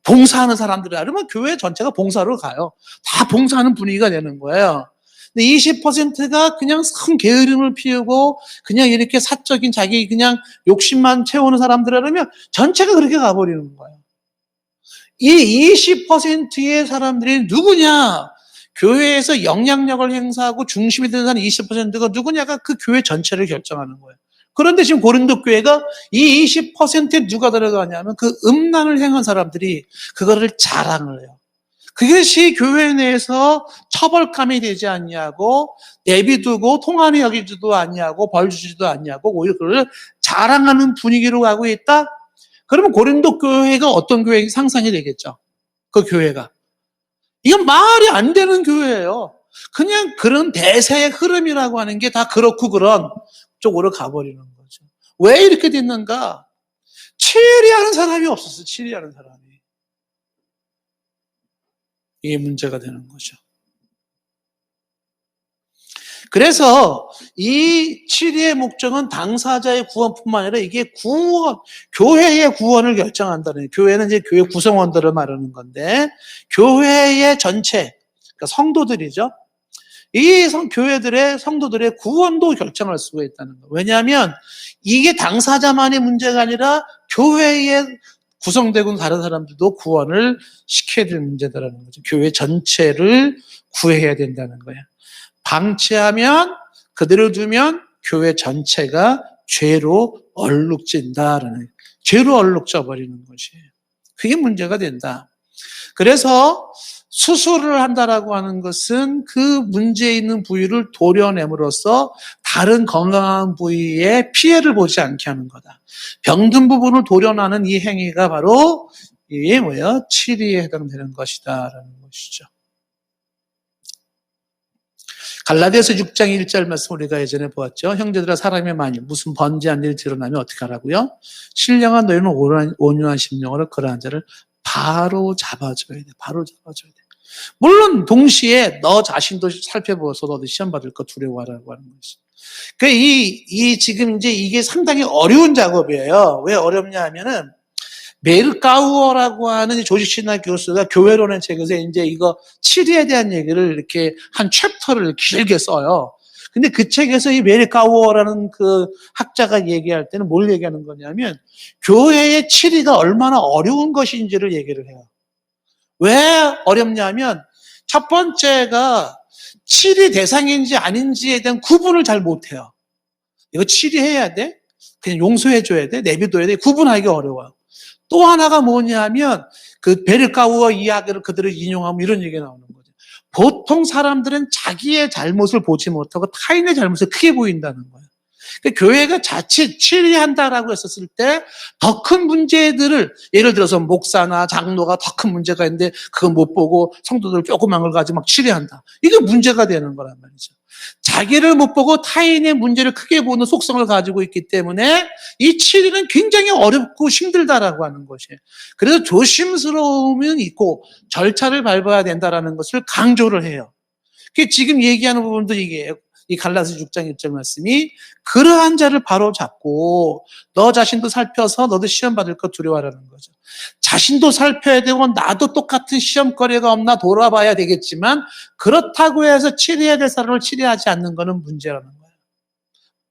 봉사하는 사람들이라 그러면 교회 전체가 봉사로 가요. 다 봉사하는 분위기가 되는 거예요. 근데 20%가 그냥 큰 게으름을 피우고 그냥 이렇게 사적인 자기 그냥 욕심만 채우는 사람들이라 그러면 전체가 그렇게 가버리는 거예요. 이 20%의 사람들이 누구냐? 교회에서 영향력을 행사하고 중심이 되는 사람 20%가 누구냐가 그 교회 전체를 결정하는 거예요. 그런데 지금 고린도 교회가 이 20%에 누가 들어가냐면 그 음란을 행한 사람들이 그거를 자랑을 해요. 그것이 교회 내에서 처벌감이 되지 않냐고 내비두고 통안이 여기지도 않냐고 벌 주지도 않냐고 오히려 그걸 자랑하는 분위기로 가고 있다? 그러면 고린도 교회가 어떤 교회 상상이 되겠죠? 그 교회가. 이건 말이 안 되는 교회예요. 그냥 그런 대세의 흐름이라고 하는 게 다 그렇고 그런 쪽으로 가버리는 거죠. 왜 이렇게 됐는가? 치리하는 사람이 없었어요. 치리하는 사람이. 이게 문제가 되는 거죠. 그래서 이 치리의 목적은 당사자의 구원뿐만 아니라 이게 교회의 구원을 결정한다는, 교회는 이제 교회 구성원들을 말하는 건데, 교회의 전체, 그러니까 성도들이죠. 이 성도들의 구원도 결정할 수가 있다는 거예요. 왜냐하면 이게 당사자만의 문제가 아니라 교회에 구성되고 다른 사람들도 구원을 시켜야 될 문제다라는 거죠. 교회 전체를 구해야 된다는 거예요. 방치하면 그대로 두면 교회 전체가 죄로 얼룩진다라는, 죄로 얼룩져 버리는 것이에요. 그게 문제가 된다. 그래서 수술을 한다라고 하는 것은 그 문제 있는 부위를 도려냄으로써 다른 건강한 부위에 피해를 보지 않게 하는 거다. 병든 부분을 도려내는 이 행위가 바로 이게 뭐예요? 치리에 해당되는 것이다라는 것이죠. 갈라디아서 6장 1절 말씀 우리가 예전에 보았죠. 형제들아 사람이 만일 무슨 번제한 일이 드러나면 어떻게 하라고요? 신령한 너희는 온유한 심령으로 그러한 자를 바로 잡아줘야 돼. 바로 잡아줘야 돼. 물론 동시에 너 자신도 살펴보아서 너도 시험 받을 거 두려워하라고 하는 것이. 지금 이제 이게 상당히 어려운 작업이에요. 왜 어렵냐 하면은 메르카우어라고 하는 조직신학 교수가 교회론의 책에서 이제 이거 치리에 대한 얘기를 이렇게 한 챕터를 길게 써요. 근데 그 책에서 이 메르카우어라는 그 학자가 얘기할 때는 뭘 얘기하는 거냐면 교회의 치리가 얼마나 어려운 것인지를 얘기를 해요. 왜 어렵냐면 첫 번째가 치리 대상인지 아닌지에 대한 구분을 잘 못해요. 이거 치리해야 돼? 그냥 용서해줘야 돼? 내비둬야 돼? 구분하기 어려워요. 또 하나가 뭐냐면 그 베르카우어 이야기를 그대로 인용하면 이런 얘기가 나오는 거죠. 보통 사람들은 자기의 잘못을 보지 못하고 타인의 잘못을 크게 보인다는 거예요. 그러니까 교회가 자칫 치리한다라고 했었을 때 더 큰 문제들을, 예를 들어서 목사나 장로가 더 큰 문제가 있는데 그거 못 보고 성도들 조그만 걸 가지고 막 치리한다. 이게 문제가 되는 거란 말이죠. 자기를 못 보고 타인의 문제를 크게 보는 속성을 가지고 있기 때문에 이 치리는 굉장히 어렵고 힘들다라고 하는 것이에요. 그래서 조심스러움은 있고 절차를 밟아야 된다라는 것을 강조를 해요. 지금 얘기하는 부분도 이게 이 갈라서 6장 1절 말씀이 그러한 자를 바로 잡고 너 자신도 살펴서 너도 시험 받을 것 두려워하라는 거죠. 자신도 살펴야 되고 나도 똑같은 시험거리가 없나 돌아봐야 되겠지만 그렇다고 해서 치료해야 될 사람을 치료하지 않는 것은 문제라는 거예요.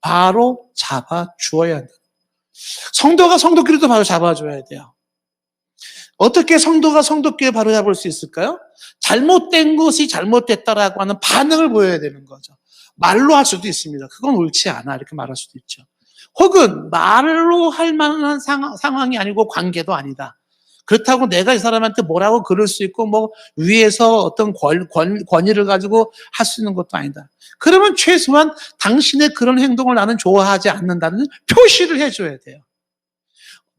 바로 잡아 주어야 한다. 성도가 성도끼리도 바로 잡아줘야 돼요. 어떻게 성도가 성도끼리 바로 잡을 수 있을까요? 잘못된 것이 잘못됐다라고 하는 반응을 보여야 되는 거죠. 말로 할 수도 있습니다. 그건 옳지 않아 이렇게 말할 수도 있죠. 혹은 말로 할 만한 상황이 아니고 관계도 아니다. 그렇다고 내가 이 사람한테 뭐라고 그럴 수 있고 뭐 위에서 어떤 권위를 가지고 할 수 있는 것도 아니다. 그러면 최소한 당신의 그런 행동을 나는 좋아하지 않는다는 표시를 해줘야 돼요.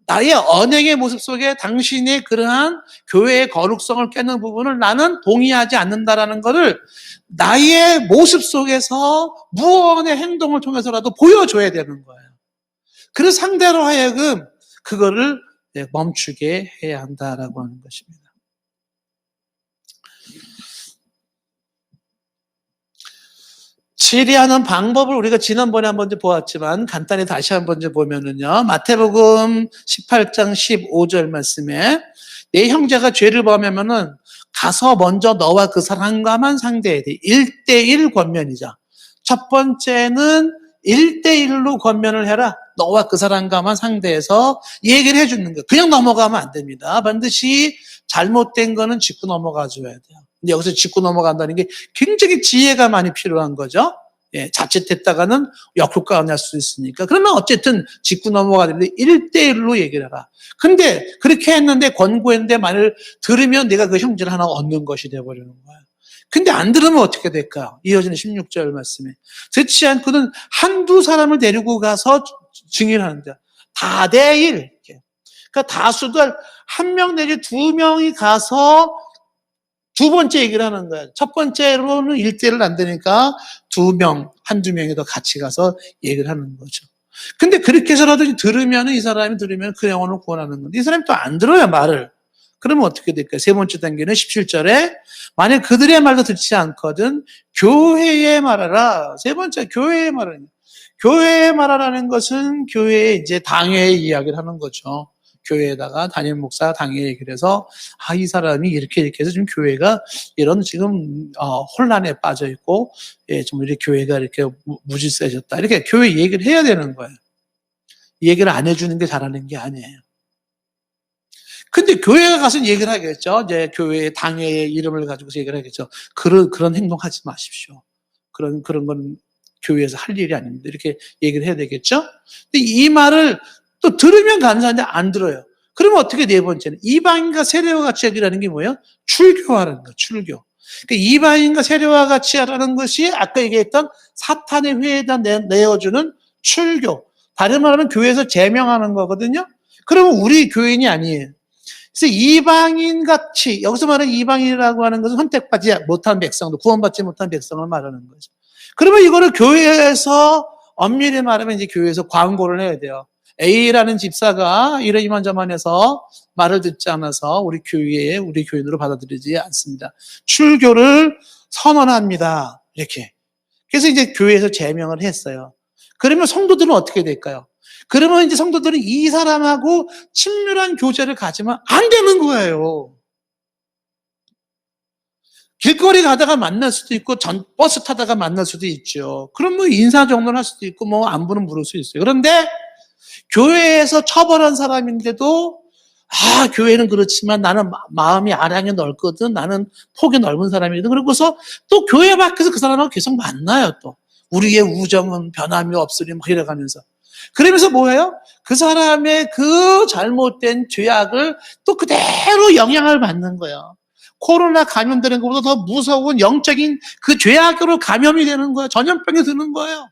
나의 언행의 모습 속에 당신의 그러한 교회의 거룩성을 깨는 부분을 나는 동의하지 않는다라는 것을 나의 모습 속에서 무언의 행동을 통해서라도 보여줘야 되는 거예요. 그래서 상대로 하여금 그거를 멈추게 해야 한다라고 하는 것입니다. 치리하는 방법을 우리가 지난번에 한번 보았지만 간단히 다시 한번 보면은요. 마태복음 18장 15절 말씀에 내 형제가 죄를 범하면은 가서 먼저 너와 그 사람과만 상대해야 돼. 1대1 권면이죠. 첫 번째는 1대1로 권면을 해라. 너와 그 사람과만 상대해서 얘기를 해주는 거예요. 그냥 넘어가면 안 됩니다. 반드시 잘못된 거는 짚고 넘어가 줘야 돼요. 근데 여기서 짚고 넘어간다는 게 굉장히 지혜가 많이 필요한 거죠. 예, 자칫했다가는 역효과가 날 수 있으니까. 그러면 어쨌든 짚고 넘어가야 되는데 1대1로 얘기를 해라. 근데 그렇게 했는데 권고했는데 만일 들으면 내가 그 형제를 하나 얻는 것이 되어버리는 거야. 근데 안 들으면 어떻게 될까요? 이어지는 16절 말씀에. 듣지 않고는 한두 사람을 데리고 가서 증인하는데 다대일. 그러니까 다수도 한 명 내지 두 명이 가서 두 번째 얘기를 하는 거예요. 첫 번째로는 1대1을 안 되니까 두 명, 한두 명이 더 같이 가서 얘기를 하는 거죠. 근데 그렇게 해서라도 들으면 이 사람이 들으면 그 영혼을 구원하는 건데 이 사람이 또 안 들어요, 말을. 그러면 어떻게 될까요? 세 번째 단계는 17절에 만약 그들의 말도 듣지 않거든 교회에 말하라. 세 번째 교회에 말하라. 교회에 말하라는 것은 교회의 이제 당회의 이야기를 하는 거죠. 교회에다가 담임 목사 당회 얘기를 해서 이 사람이 이렇게 해서 지금 교회가 이런 지금 혼란에 빠져 있고 좀 이렇게 교회가 이렇게 무질서해졌다. 이렇게 교회 얘기를 해야 되는 거예요. 이 얘기를 안 해주는 게 잘하는 게 아니에요. 근데 교회가 가서 얘기를 하겠죠. 이제 교회의 당회의 이름을 가지고서 얘기를 하겠죠. 그런 행동하지 마십시오. 그런 건 교회에서 할 일이 아닙니다. 이렇게 얘기를 해야 되겠죠. 근데 이 말을 또 들으면 감사한데 안 들어요. 그러면 어떻게 네 번째는 이방인과 세례와 같이 하기라는 게 뭐예요? 출교하라는 거예요. 출교. 그러니까 이방인과 세례와 같이 하라는 것이 아까 얘기했던 사탄의 회에다 내어주는 출교. 다른 말하면 교회에서 제명하는 거거든요. 그러면 우리 교인이 아니에요. 그래서 이방인같이 여기서 말하는 이방인이라고 하는 것은 선택받지 못한 백성도 구원받지 못한 백성을 말하는 거죠. 그러면 이거를 교회에서 엄밀히 말하면 이제 교회에서 광고를 해야 돼요. A라는 집사가 이러이만저만 해서 말을 듣지 않아서 우리 교회에 우리 교인으로 받아들이지 않습니다. 출교를 선언합니다. 이렇게. 그래서 이제 교회에서 제명을 했어요. 그러면 성도들은 어떻게 될까요? 그러면 이제 성도들은 이 사람하고 친밀한 교제를 가지면 안 되는 거예요. 길거리 가다가 만날 수도 있고 버스 타다가 만날 수도 있죠. 그럼 뭐 인사 정도는 할 수도 있고 뭐 안부는 물을 수 있어요. 그런데 교회에서 처벌한 사람인데도 교회는 그렇지만 나는 마음이 아량이 넓거든. 나는 폭이 넓은 사람이거든. 그러고서 또 교회 밖에서 그 사람하고 계속 만나요. 또 우리의 우정은 변함이 없으리 막 이래가면서. 그러면서 뭐예요? 그 사람의 그 잘못된 죄악을 또 그대로 영향을 받는 거예요. 코로나 감염되는 것보다 더 무서운 영적인 그 죄악으로 감염이 되는 거예요. 전염병이 드는 거예요.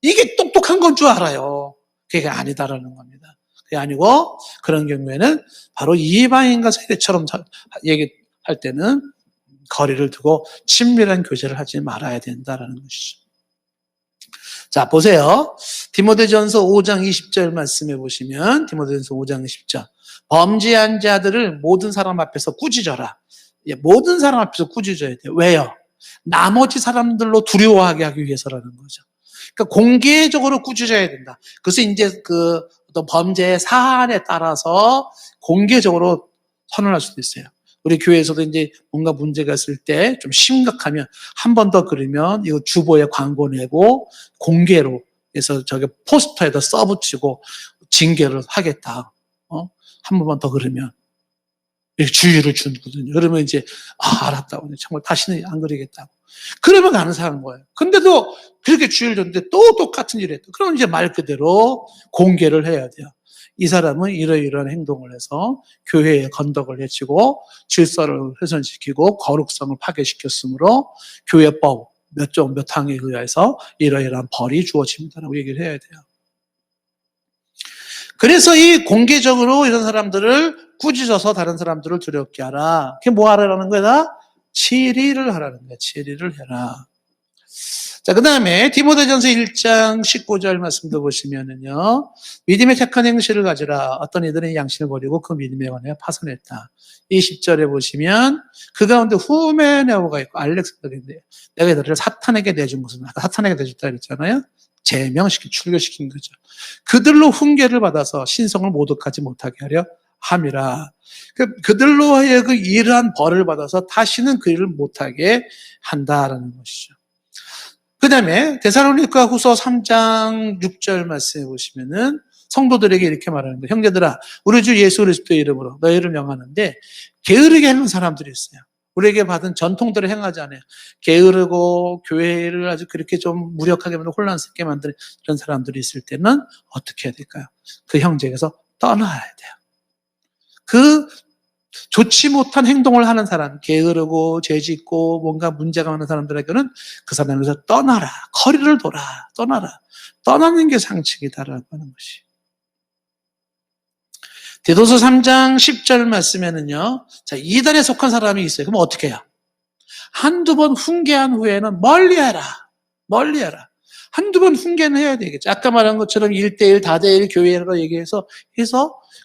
이게 똑똑한 건 줄 알아요. 그게 아니다라는 겁니다. 그게 아니고 그런 경우에는 바로 이방인과 세례처럼 얘기할 때는 거리를 두고 친밀한 교제를 하지 말아야 된다라는 것이죠. 자, 보세요. 디모데전서 5장 20절 말씀해 보시면 디모데전서 5장 20절. 범죄한 자들을 모든 사람 앞에서 꾸짖어라. 모든 사람 앞에서 꾸짖어야 돼요. 왜요? 나머지 사람들로 두려워하게 하기 위해서라는 거죠. 그러니까 공개적으로 꾸짖어야 된다. 그래서 이제 그 어떤 범죄의 사안에 따라서 공개적으로 선언할 수도 있어요. 우리 교회에서도 이제 뭔가 문제가 있을 때 좀 심각하면 한 번 더 그러면 이거 주보에 광고 내고 공개로 해서 저기 포스터에다 써붙이고 징계를 하겠다. 한 번만 더 그러면 이렇게 주의를 주거든요. 그러면 이제 알았다고 정말 다시는 안 그러겠다고. 그러면 가능한 거예요. 근데도 그렇게 주의를 줬는데 또 똑같은 일을 했다. 그러면 이제 말 그대로 공개를 해야 돼요. 이 사람은 이러이러한 행동을 해서 교회에 건덕을 해치고 질서를 훼손시키고 거룩성을 파괴시켰으므로 교회법 몇 종 몇 항에 의해서 이러이러한 벌이 주어집니다라고 얘기를 해야 돼요. 그래서 이 공개적으로 이런 사람들을 꾸짖어서 다른 사람들을 두렵게 하라. 그게 뭐 하라는 거야? 치리를 하라는 거야. 치리를 해라. 자, 그 다음에 디모데전서 1장 19절 말씀도 보시면은요, 믿음의 착한 행실을 가지라. 어떤 이들은 양심을 버리고 그 믿음에 관하여 파선했다. 20절에 보시면 그 가운데 후메네오가 있고 알렉산더가 있는데 내가 이들을 사탄에게 내준 것은 아까 사탄에게 내줬다 그랬잖아요. 제명시키 출교시킨 거죠. 그들로 훈계를 받아서 신성을 모독하지 못하게 하려 함이라. 그들로 하여금 이러한 벌을 받아서 다시는 그 일을 못하게 한다라는 것이죠. 그 다음에 데살로니가 후서 3장 6절 말씀해 보시면은 성도들에게 이렇게 말하는 거예요. 형제들아, 우리 주 예수 그리스도의 이름으로 너희를 명하는데 게으르게 하는 사람들이 있어요. 우리에게 받은 전통대로 행하지 않아요. 게으르고 교회를 아주 그렇게 좀 무력하게 만들고 혼란스럽게 만드는 이런 사람들이 있을 때는 어떻게 해야 될까요? 그 형제에게서 떠나야 돼요. 그 좋지 못한 행동을 하는 사람, 게으르고 죄짓고 뭔가 문제가 많은 사람들에게는 그 사람에서 떠나라, 거리를 둬라, 떠나라. 떠나는 게 상책이다라고 하는 것이. 디도서 3장 10절 말씀에는요, 자, 이단에 속한 사람이 있어요. 그럼 어떻게 해요? 한두 번 훈계한 후에는 멀리해라. 멀리해라. 한두 번 훈계는 해야 되겠죠. 아까 말한 것처럼 1대1, 다대1 교회라고 얘기해서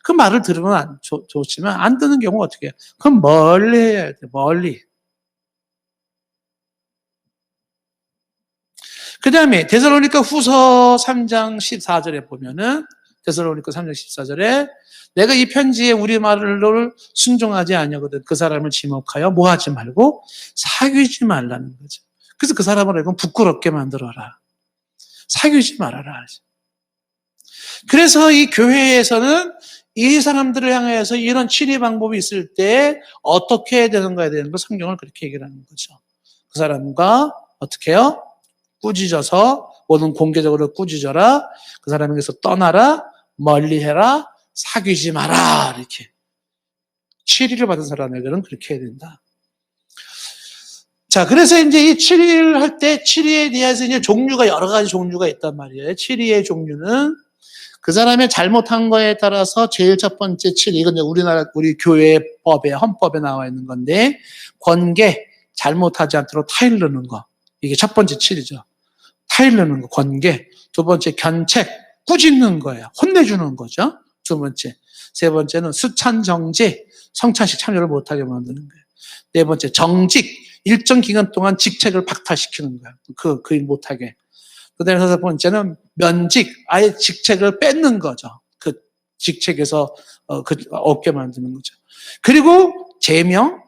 그 말을 들으면 좋지만 안 듣는 경우 어떻게 해요? 그럼 멀리 해야 돼. 멀리. 그 다음에 데살로니가 후서 3장 14절에 보면은 데살로니가 3장 14절에 내가 이 편지에 우리 말을 순종하지 아니하거든 그 사람을 지목하여 뭐 하지 말고 사귀지 말라는 거죠. 그래서 그 사람을 알고 부끄럽게 만들어라. 사귀지 말아라. 그래서 이 교회에서는 이 사람들을 향해서 이런 치리 방법이 있을 때 어떻게 해야 되는가에 대한 걸 성경을 그렇게 얘기를 하는 거죠. 그 사람과 어떻게 해요? 꾸짖어서 모든 공개적으로 꾸짖어라. 그 사람에게서 떠나라. 멀리해라. 사귀지 마라. 이렇게. 치리를 받은 사람에게는 그렇게 해야 된다. 자, 그래서 이제 이 치리를 할 때 치리에 대해서 이제 종류가 여러 가지 종류가 있단 말이에요. 치리의 종류는 그 사람의 잘못한 거에 따라서 제일 첫 번째 치리, 이건 우리 교회 법에, 헌법에 나와 있는 건데, 권계, 잘못하지 않도록 타일르는 거. 이게 첫 번째 치리죠. 타일르는 거, 권계. 두 번째, 견책, 꾸짖는 거예요. 혼내주는 거죠. 두 번째. 세 번째는 수찬정지, 성찬식 참여를 못하게 만드는 거예요. 네 번째, 정직, 일정 기간 동안 직책을 박탈시키는 거예요. 그 일 못하게. 그 다음에 다섯 번째는 면직, 아예 직책을 뺏는 거죠. 그 직책에서 없게 만드는 거죠. 그리고 제명,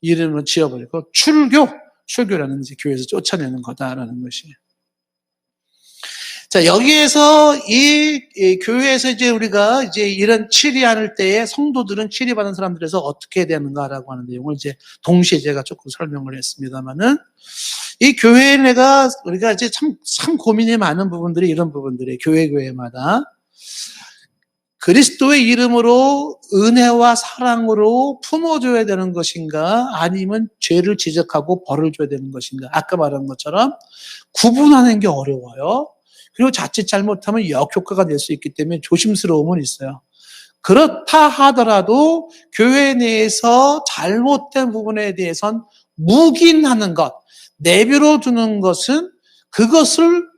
이름을 지어버리고 출교라는 이제 교회에서 쫓아내는 거다라는 것이에요. 자, 여기에서 이 교회에서 이제 우리가 이제 이런 치리할 때에 성도들은 치리받은 사람들에서 어떻게 해야 되는가라고 하는 내용을 이제 동시에 제가 조금 설명을 했습니다만은 이 교회에 우리가 이제 참 고민이 많은 부분들이 이런 부분들이에요. 교회마다. 그리스도의 이름으로 은혜와 사랑으로 품어줘야 되는 것인가 아니면 죄를 지적하고 벌을 줘야 되는 것인가. 아까 말한 것처럼 구분하는 게 어려워요. 그리고 자칫 잘못하면 역효과가 될 수 있기 때문에 조심스러움은 있어요. 그렇다 하더라도 교회 내에서 잘못된 부분에 대해선 묵인하는 것, 내버려 두는 것은 그것을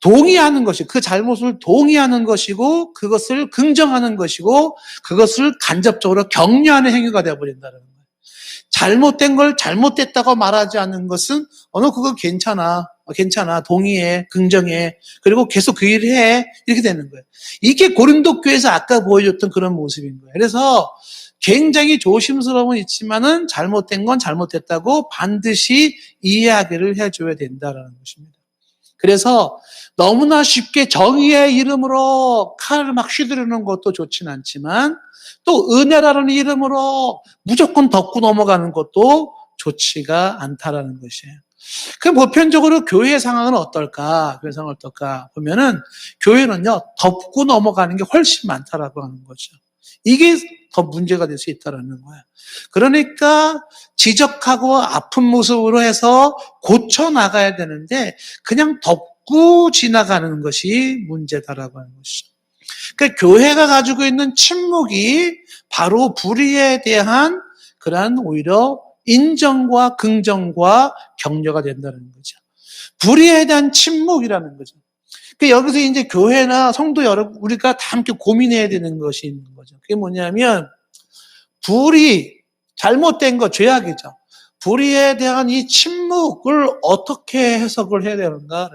동의하는 것이, 그 잘못을 동의하는 것이고, 그것을 긍정하는 것이고, 그것을 간접적으로 격려하는 행위가 되어버린다는 거예요. 잘못된 걸 잘못됐다고 말하지 않는 것은, 그거 괜찮아, 동의해, 긍정해, 그리고 계속 그 일을 해, 이렇게 되는 거예요. 이게 고린도 교회에서 아까 보여줬던 그런 모습인 거예요. 그래서 굉장히 조심스러움은 있지만은 잘못된 건 잘못됐다고 반드시 이야기를 해줘야 된다는 것입니다. 그래서 너무나 쉽게 정의의 이름으로 칼을 막 휘두르는 것도 좋진 않지만 또 은혜라는 이름으로 무조건 덮고 넘어가는 것도 좋지가 않다라는 것이에요. 그 보편적으로 교회의 상황은 어떨까? 교회 상황은 어떨까? 보면은 교회는요, 덮고 넘어가는 게 훨씬 많다라고 하는 거죠. 이게 더 문제가 될 수 있다라는 거예요. 그러니까 지적하고 아픈 모습으로 해서 고쳐 나가야 되는데 그냥 덮고 지나가는 것이 문제다라고 하는 것이죠. 그러니까 교회가 가지고 있는 침묵이 바로 불의에 대한 그러한 오히려 인정과 긍정과 격려가 된다는 거죠. 불의에 대한 침묵이라는 거죠. 여기서 이제 교회나 성도 여러분, 우리가 다 함께 고민해야 되는 것이 있는 거죠. 그게 뭐냐면, 불의, 잘못된 거, 죄악이죠. 불의에 대한 이 침묵을 어떻게 해석을 해야 되는가.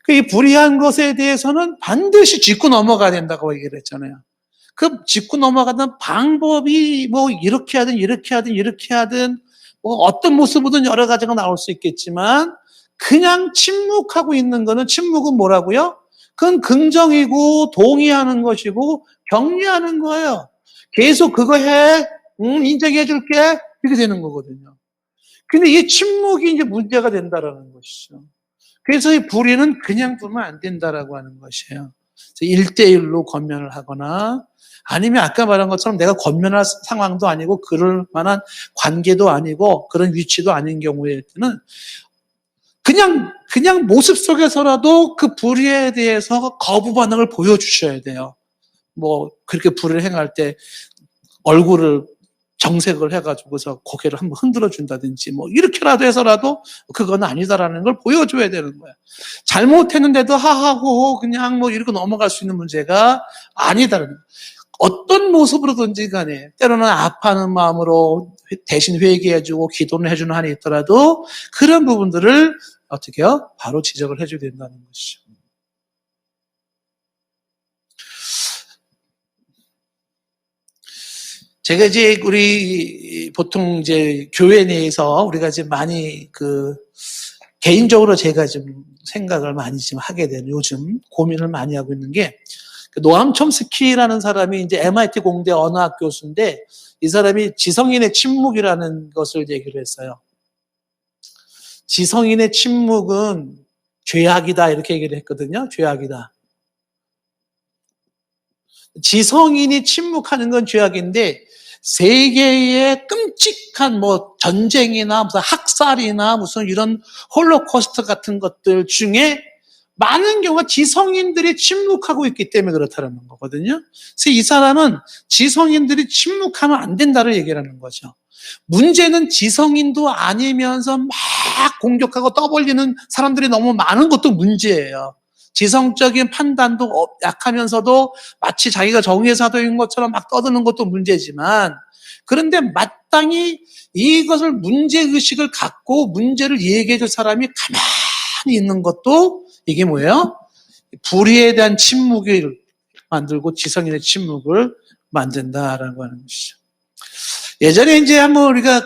이 불의한 것에 대해서는 반드시 짚고 넘어가야 된다고 얘기를 했잖아요. 그 짚고 넘어가는 방법이 뭐 이렇게 하든 이렇게 하든 이렇게 하든 뭐 어떤 모습으로든 여러 가지가 나올 수 있겠지만 그냥 침묵하고 있는 거는 침묵은 뭐라고요? 그건 긍정이고 동의하는 것이고 격려하는 거예요. 계속 그거 해, 인정해 줄게 이렇게 되는 거거든요. 근데 이 침묵이 이제 문제가 된다라는 것이죠. 그래서 이 불의는 그냥 두면 안 된다라고 하는 것이에요. 1대1로 권면을 하거나 아니면 아까 말한 것처럼 내가 권면할 상황도 아니고 그럴 만한 관계도 아니고 그런 위치도 아닌 경우에는 그냥 모습 속에서라도 그 불의에 대해서 거부 반응을 보여주셔야 돼요. 뭐 그렇게 불의를 행할 때 얼굴을 정색을 해가지고서 고개를 한번 흔들어 준다든지 뭐 이렇게라도 해서라도 그건 아니다라는 걸 보여줘야 되는 거야. 잘못했는데도 하하고 그냥 뭐 이러고 넘어갈 수 있는 문제가 아니다라는 거야. 어떤 모습으로든지 간에 때로는 아파하는 마음으로 대신 회개해주고 기도를 해주는 한이 있더라도 그런 부분들을 어떻게요? 바로 지적을 해줘야 된다는 것이죠. 제가 이제 우리 보통 이제 교회 내에서 우리가 이제 많이 개인적으로 제가 좀 생각을 많이 지금 하게 되는 요즘 고민을 많이 하고 있는 게 노암 촘스키라는 사람이 이제 MIT 공대 언어학 교수인데 이 사람이 지성인의 침묵이라는 것을 얘기를 했어요. 지성인의 침묵은 죄악이다 이렇게 얘기를 했거든요. 죄악이다. 지성인이 침묵하는 건 죄악인데 세계의 끔찍한 뭐 전쟁이나 무슨 학살이나 무슨 이런 홀로코스트 같은 것들 중에 많은 경우가 지성인들이 침묵하고 있기 때문에 그렇다는 거거든요. 그래서 이 사람은 지성인들이 침묵하면 안 된다를 얘기하는 거죠. 문제는 지성인도 아니면서 막 공격하고 떠벌리는 사람들이 너무 많은 것도 문제예요. 지성적인 판단도 약하면서도 마치 자기가 정의의 사도인 것처럼 막 떠드는 것도 문제지만 그런데 마땅히 이것을 문제의식을 갖고 문제를 얘기해 줄 사람이 가만히 있는 것도 이게 뭐예요? 불의에 대한 침묵을 만들고 지성인의 침묵을 만든다라고 하는 것이죠. 예전에 이제 한번 우리가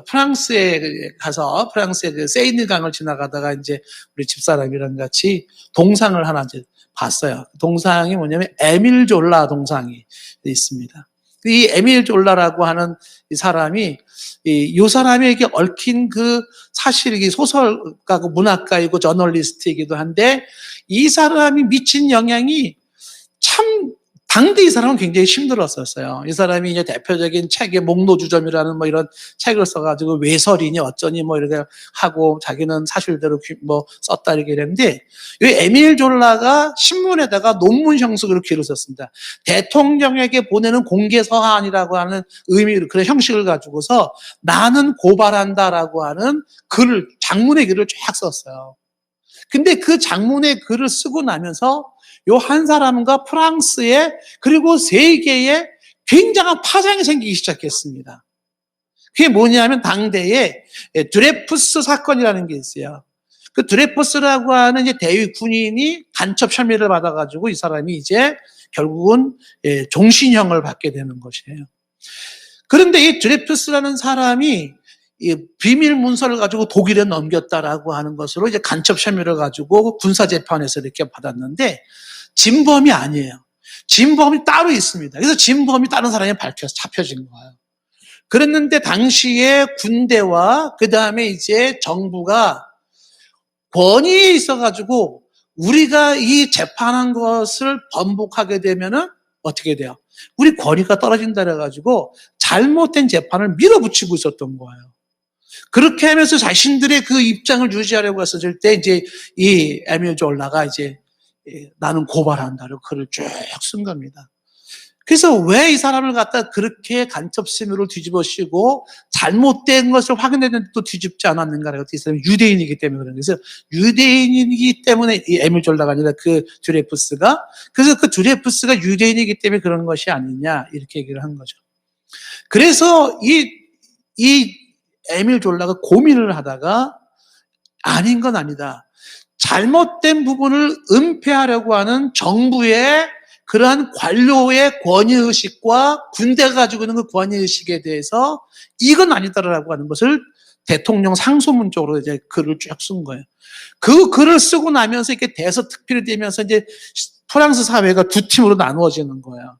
프랑스에 가서 프랑스의 세이느 강을 지나가다가 이제 우리 집사람이랑 같이 동상을 하나 이제 봤어요. 동상이 뭐냐면 에밀 졸라 동상이 있습니다. 이 에밀 졸라라고 하는 이 사람이 이 사람에게 얽힌 사실이 소설가고 문학가이고 저널리스트이기도 한데 이 사람이 미친 영향이 참 당대 이 사람은 굉장히 힘들었었어요. 이 사람이 이제 대표적인 책의 목노주점이라는 뭐 이런 책을 써가지고 외설이니 어쩌니 뭐 이렇게 하고 자기는 사실대로 뭐 썼다 이렇게 했는데 이 에밀 졸라가 신문에다가 논문 형식으로 글을 썼습니다. 대통령에게 보내는 공개 서한이라고 하는 의미로 그런 형식을 가지고서 나는 고발한다라고 하는 글을 장문의 글을 쫙 썼어요. 근데 그 장문의 글을 쓰고 나면서 요 한 사람과 프랑스에 그리고 세계에 굉장한 파장이 생기기 시작했습니다. 그게 뭐냐면 당대에 드레푸스 사건이라는 게 있어요. 그 드레푸스라고 하는 이제 대위 군인이 간첩 혐의를 받아가지고 이 사람이 이제 결국은 종신형을 받게 되는 것이에요. 그런데 이 드레푸스라는 사람이 이 비밀 문서를 가지고 독일에 넘겼다라고 하는 것으로 이제 간첩 혐의를 가지고 군사재판에서 이렇게 받았는데 진범이 아니에요. 진범이 따로 있습니다. 그래서 진범이 다른 사람이 밝혀서 잡혀진 거예요. 그랬는데 당시에 군대와 그 다음에 이제 정부가 권위에 있어가지고 우리가 이 재판한 것을 번복하게 되면은 어떻게 돼요? 우리 권위가 떨어진다 그래가지고 잘못된 재판을 밀어붙이고 있었던 거예요. 그렇게 하면서 자신들의 그 입장을 유지하려고 했을 때 이제 이 에밀 졸라가 이제 나는 고발한다고 글을 쭉 쓴 겁니다. 그래서 왜 이 사람을 갖다 그렇게 간첩 심의를 뒤집어 씌고 잘못된 것을 확인했는데 또 뒤집지 않았는가라고 이 사람이 유대인이기 때문에 그런 거예요. 그래서 유대인이기 때문에 이 에밀 졸라가 아니라 그 드레푸스가 그래서 그 드레푸스가 유대인이기 때문에 그런 것이 아니냐 이렇게 얘기를 한 거죠. 그래서 이 에밀 졸라가 고민을 하다가 아닌 건 아니다. 잘못된 부분을 은폐하려고 하는 정부의 그러한 관료의 권위의식과 군대가 가지고 있는 그 권위의식에 대해서 이건 아니다라고 하는 것을 대통령 상소문 쪽으로 이제 글을 쭉 쓴 거예요. 그 글을 쓰고 나면서 이렇게 대서특필이 되면서 이제 프랑스 사회가 두 팀으로 나누어지는 거예요.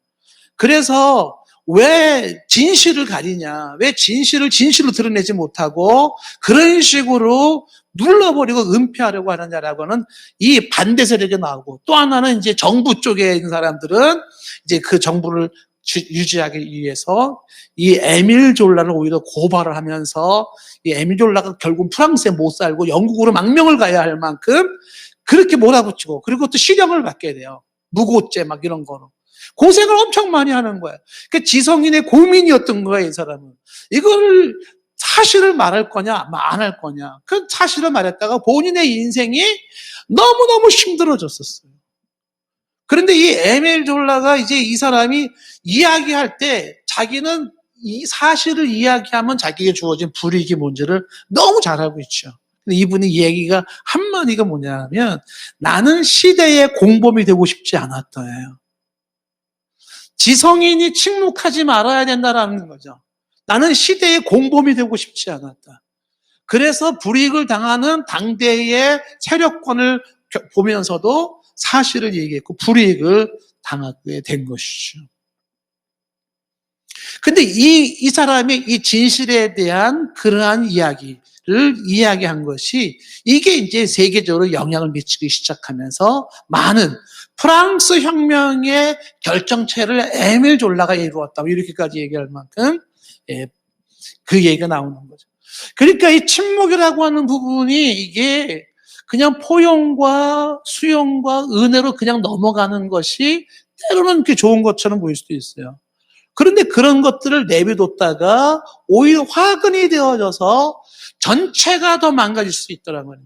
그래서 왜 진실을 가리냐, 왜 진실을 진실로 드러내지 못하고 그런 식으로 눌러버리고 은폐하려고 하느냐라고 하는 이 반대 세력이 나오고 또 하나는 이제 정부 쪽에 있는 사람들은 이제 그 정부를 유지하기 위해서 이 에밀 졸라를 오히려 고발을 하면서 이 에밀 졸라가 결국 프랑스에 못 살고 영국으로 망명을 가야 할 만큼 그렇게 몰아붙이고 그리고 또 실형을 받게 돼요. 무고죄 막 이런 거로. 고생을 엄청 많이 하는 거야. 그 지성인의 고민이었던 거야, 이 사람은. 이걸 사실을 말할 거냐, 안 할 거냐. 그 사실을 말했다가 본인의 인생이 너무너무 힘들어졌었어요. 그런데 이 에밀 졸라가 이제 이 사람이 이야기할 때 자기는 이 사실을 이야기하면 자기에게 주어진 불이익이 뭔지를 너무 잘 알고 있죠. 근데 이분이 이 얘기가 한마디가 뭐냐면 나는 시대의 공범이 되고 싶지 않았다예요. 지성인이 침묵하지 말아야 된다라는 거죠. 나는 시대의 공범이 되고 싶지 않았다. 그래서 불이익을 당하는 당대의 세력권을 보면서도 사실을 얘기했고 불이익을 당하게 된 것이죠. 근데 이 사람의 이 진실에 대한 그러한 이야기를 이야기한 것이 이게 이제 세계적으로 영향을 미치기 시작하면서 많은 프랑스 혁명의 결정체를 에밀 졸라가 이루었다. 이렇게까지 얘기할 만큼 그 얘기가 나오는 거죠. 그러니까 이 침묵이라고 하는 부분이 이게 그냥 포용과 수용과 은혜로 그냥 넘어가는 것이 때로는 그렇게 좋은 것처럼 보일 수도 있어요. 그런데 그런 것들을 내비뒀다가 오히려 화근이 되어져서 전체가 더 망가질 수 있더라는 거죠.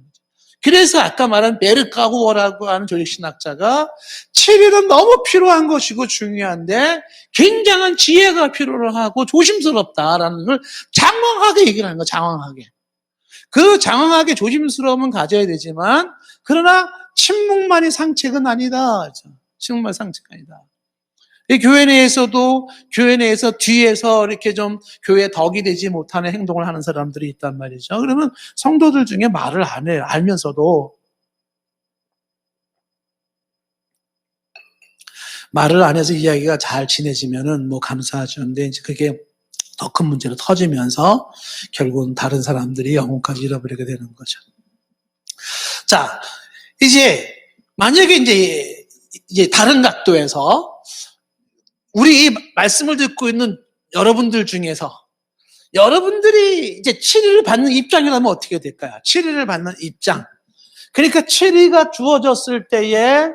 그래서 아까 말한 메르카우어라고 하는 조직신학자가 치료는 너무 필요한 것이고 중요한데 굉장한 지혜가 필요하고 조심스럽다라는 걸 장황하게 얘기를 하는 거예요. 장황하게. 그 장황하게 조심스러움은 가져야 되지만 그러나 침묵만이 상책은 아니다. 침묵만 상책 아니다. 이 교회 내에서 뒤에서 이렇게 좀 교회 덕이 되지 못하는 행동을 하는 사람들이 있단 말이죠. 그러면 성도들 중에 말을 안 해요. 알면서도. 말을 안 해서 이야기가 잘 지내지면은 뭐 감사하죠. 근데 이제 그게 더 큰 문제로 터지면서 결국은 다른 사람들이 영혼까지 잃어버리게 되는 거죠. 자, 이제 만약에 이제 다른 각도에서 우리 이 말씀을 듣고 있는 여러분들 중에서 여러분들이 이제 치리를 받는 입장이라면 어떻게 될까요? 치리를 받는 입장. 그러니까 치리가 주어졌을 때에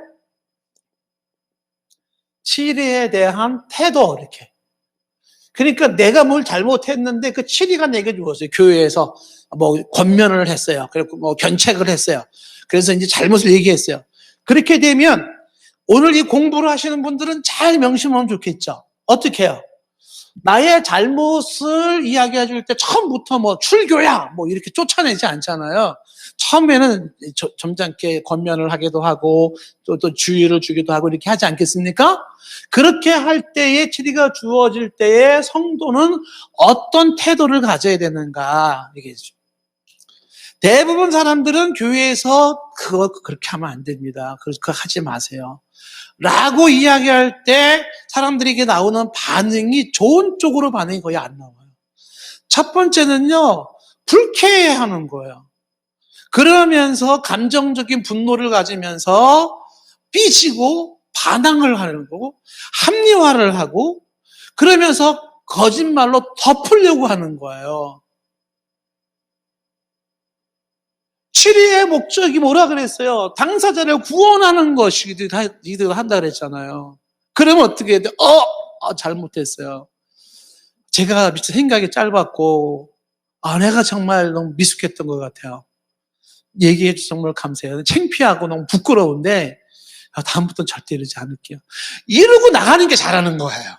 치리에 대한 태도, 이렇게. 그러니까 내가 뭘 잘못했는데 그 치리가 내게 주었어요. 교회에서 뭐 권면을 했어요. 그리고 뭐 견책을 했어요. 그래서 이제 잘못을 얘기했어요. 그렇게 되면 오늘 이 공부를 하시는 분들은 잘 명심하면 좋겠죠. 어떻게 해요? 나의 잘못을 이야기해 줄 때 처음부터 뭐 출교야 뭐 이렇게 쫓아내지 않잖아요. 처음에는 점잖게 권면을 하기도 하고 또 주의를 주기도 하고 이렇게 하지 않겠습니까? 그렇게 할 때에 치리가 주어질 때에 성도는 어떤 태도를 가져야 되는가, 이게 대부분 사람들은 교회에서 그거 그렇게 하면 안 됩니다. 그거 하지 마세요. 라고 이야기할 때 사람들에게 나오는 반응이 좋은 쪽으로 반응이 거의 안 나와요. 첫 번째는요, 불쾌해하는 거예요. 그러면서 감정적인 분노를 가지면서 삐지고 반항을 하는 거고 합리화를 하고 그러면서 거짓말로 덮으려고 하는 거예요. 치리의 목적이 뭐라 그랬어요? 당사자를 구원하는 것이 이들 한다 그랬잖아요. 그러면 어떻게 해야 돼? 잘못했어요. 제가 생각이 짧았고 아내가 정말 너무 미숙했던 것 같아요. 얘기해 주셔서 정말 감사해요. 창피하고 너무 부끄러운데 다음부터는 절대 이러지 않을게요. 이러고 나가는 게 잘하는 거예요.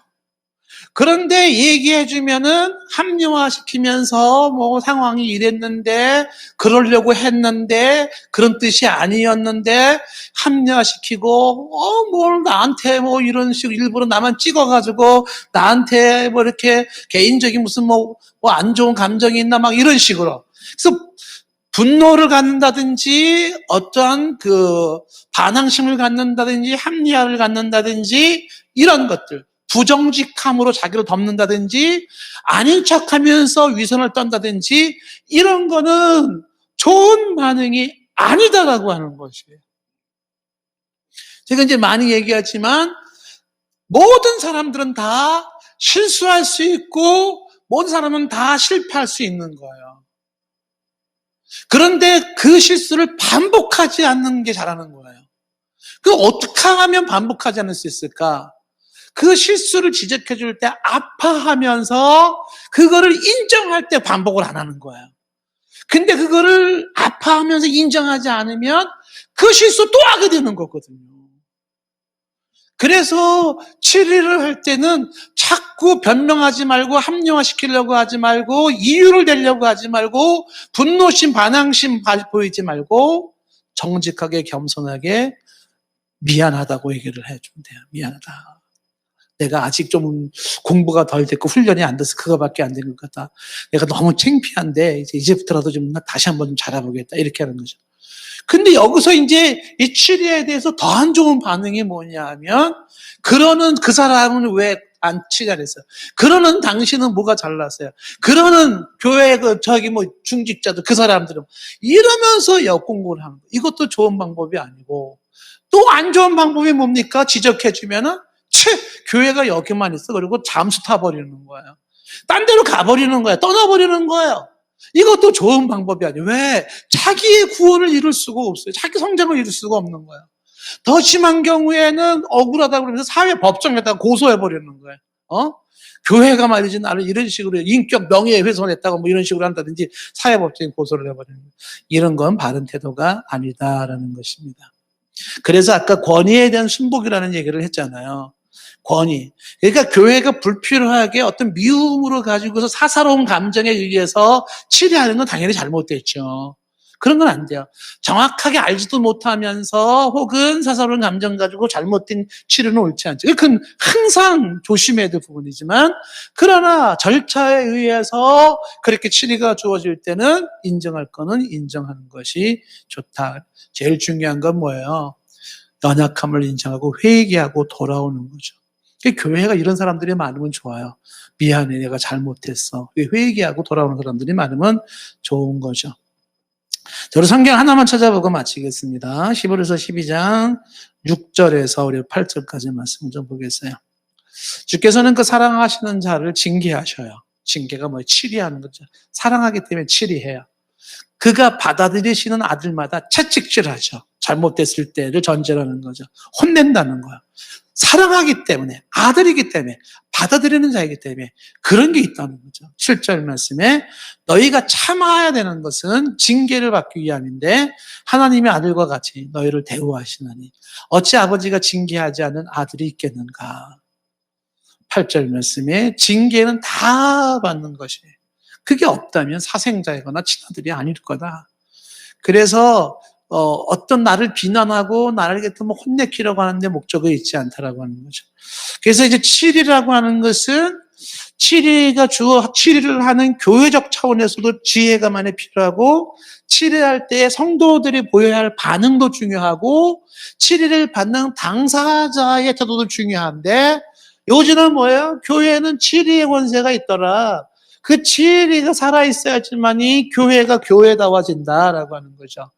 그런데 얘기해주면은 합리화시키면서 뭐 상황이 이랬는데 그러려고 했는데 그런 뜻이 아니었는데 합리화시키고 뭘 나한테 뭐 이런 식으로 일부러 나만 찍어가지고 나한테 뭐 이렇게 개인적인 무슨 뭐 안 좋은 감정이 있나 막 이런 식으로. 그래서 분노를 갖는다든지 어떠한 그 반항심을 갖는다든지 합리화를 갖는다든지 이런 것들, 부정직함으로 자기를 덮는다든지 아닌 척하면서 위선을 떤다든지 이런 거는 좋은 반응이 아니다라고 하는 것이에요. 제가 이제 많이 얘기하지만 모든 사람들은 다 실수할 수 있고 모든 사람은 다 실패할 수 있는 거예요. 그런데 그 실수를 반복하지 않는 게 잘하는 거예요. 그 어떻게 하면 반복하지 않을 수 있을까? 그 실수를 지적해 줄 때 아파하면서 그거를 인정할 때 반복을 안 하는 거예요. 근데 그거를 아파하면서 인정하지 않으면 그 실수 또 하게 되는 거거든요. 그래서 치리를 할 때는 자꾸 변명하지 말고 합리화시키려고 하지 말고 이유를 대려고 하지 말고 분노심, 반항심 보이지 말고 정직하게 겸손하게 미안하다고 얘기를 해주면 돼요. 미안하다. 내가 아직 좀 공부가 덜 됐고 훈련이 안 돼서 그거밖에 안 된 것 같다. 내가 너무 창피한데 이제부터라도 좀 다시 한번 좀 잘해보겠다. 이렇게 하는 거죠. 근데 여기서 이제 이 치리에 대해서 더 안 좋은 반응이 뭐냐 하면 그러는 그 사람은 왜 안 치잘했어요? 그러는 당신은 뭐가 잘났어요? 그러는 교회 뭐 중직자도 그 사람들은 이러면서 역공부를 하는 거예요. 이것도 좋은 방법이 아니고 또 안 좋은 방법이 뭡니까? 지적해주면은 교회가 여기만 있어. 그리고 잠수 타버리는 거예요. 딴 데로 가버리는 거예요. 떠나버리는 거예요. 이것도 좋은 방법이 아니에요. 왜? 자기의 구원을 이룰 수가 없어요. 자기 성장을 이룰 수가 없는 거예요. 더 심한 경우에는 억울하다고 그러면서 사회법정에다가 고소해버리는 거예요. 교회가 말이지 나를 이런 식으로 인격 명예훼손했다고 뭐 이런 식으로 한다든지 사회법정에 고소를 해버리는 거예요. 이런 건 바른 태도가 아니다라는 것입니다. 그래서 아까 권위에 대한 순복이라는 얘기를 했잖아요. 권위. 그러니까 교회가 불필요하게 어떤 미움으로 가지고서 사사로운 감정에 의해서 치료하는 건 당연히 잘못됐죠. 그런 건 안 돼요. 정확하게 알지도 못하면서 혹은 사사로운 감정 가지고 잘못된 치료는 옳지 않죠. 그건 항상 조심해야 될 부분이지만 그러나 절차에 의해서 그렇게 치료가 주어질 때는 인정할 거는 인정하는 것이 좋다. 제일 중요한 건 뭐예요? 연약함을 인정하고 회개하고 돌아오는 거죠. 교회가 이런 사람들이 많으면 좋아요. 미안해, 내가 잘못했어. 회개하고 돌아오는 사람들이 많으면 좋은 거죠. 저는 성경 하나만 찾아보고 마치겠습니다. 히브리서 12장 6절에서 우리 8절까지 말씀 좀 보겠어요. 주께서는 그 사랑하시는 자를 징계하셔요. 징계가 뭐예요? 치리하는 거죠. 사랑하기 때문에 치리해요. 그가 받아들이시는 아들마다 채찍질하죠. 잘못됐을 때를 전제라는 거죠. 혼낸다는 거예요. 사랑하기 때문에, 아들이기 때문에, 받아들이는 자이기 때문에 그런 게 있다는 거죠. 7절 말씀에 너희가 참아야 되는 것은 징계를 받기 위함인데 하나님의 아들과 같이 너희를 대우하시나니 어찌 아버지가 징계하지 않은 아들이 있겠는가. 8절 말씀에 징계는 다 받는 것이에요. 그게 없다면 사생자이거나 친아들이 아닐 거다. 그래서 어떤 나를 비난하고 나를 뭐 혼내키려고 하는데 목적이 있지 않다라고 하는 거죠. 그래서 이제 치리라고 하는 것은 치리를 하는 교회적 차원에서도 지혜가 많이 필요하고 치리할 때 성도들이 보여야 할 반응도 중요하고 치리를 받는 당사자의 태도도 중요한데 요즘은 뭐예요? 교회에는 치리의 권세가 있더라. 그 치리가 살아있어야지만이 교회가 교회다워진다라고 하는 거죠.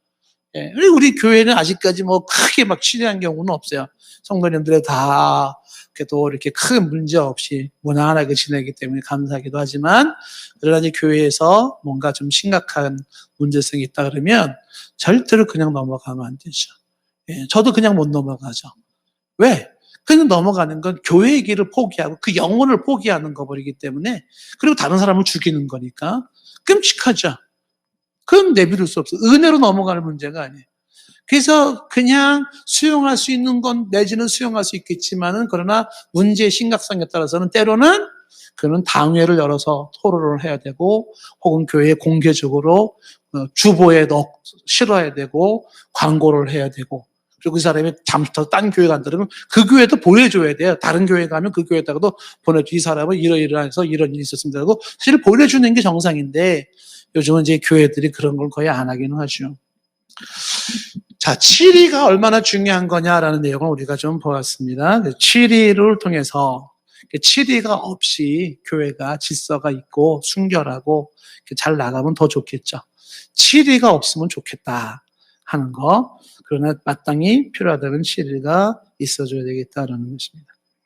예, 우리 교회는 아직까지 뭐 크게 막 치리한 경우는 없어요. 성도님들이 다 그래도 이렇게 큰 문제 없이 무난하게 지내기 때문에 감사하기도 하지만 그러나 이제 교회에서 뭔가 좀 심각한 문제성이 있다 그러면 절대로 그냥 넘어가면 안 되죠. 예, 저도 그냥 못 넘어가죠. 왜? 그냥 넘어가는 건 교회의 길을 포기하고 그 영혼을 포기하는 거버리기 때문에 그리고 다른 사람을 죽이는 거니까 끔찍하죠. 그건 내버릴 수 없어. 은혜로 넘어가는 문제가 아니에요. 그래서 그냥 수용할 수 있는 건 내지는 수용할 수 있겠지만은 그러나 문제의 심각성에 따라서는 때로는 그는 당회를 열어서 토론을 해야 되고 혹은 교회에 공개적으로 주보에 실어야 되고 광고를 해야 되고 그리고 그 사람이 잠시 딴 교회 간다면 그 교회도 보내줘야 돼요. 다른 교회 가면 그 교회에다가도 보내줘. 이 사람은 이러이러해서 이런 일이 있었습니다 하고 사실 보내주는 게 정상인데 요즘은 이제 교회들이 그런 걸 거의 안 하기는 하죠. 자, 치리가 얼마나 중요한 거냐라는 내용을 우리가 좀 보았습니다. 치리를 통해서 치리가 없이 교회가 질서가 있고 순결하고 잘 나가면 더 좋겠죠. 치리가 없으면 좋겠다 하는 거. 그러나 마땅히 필요하다면 치리가 있어줘야 되겠다라는 것입니다.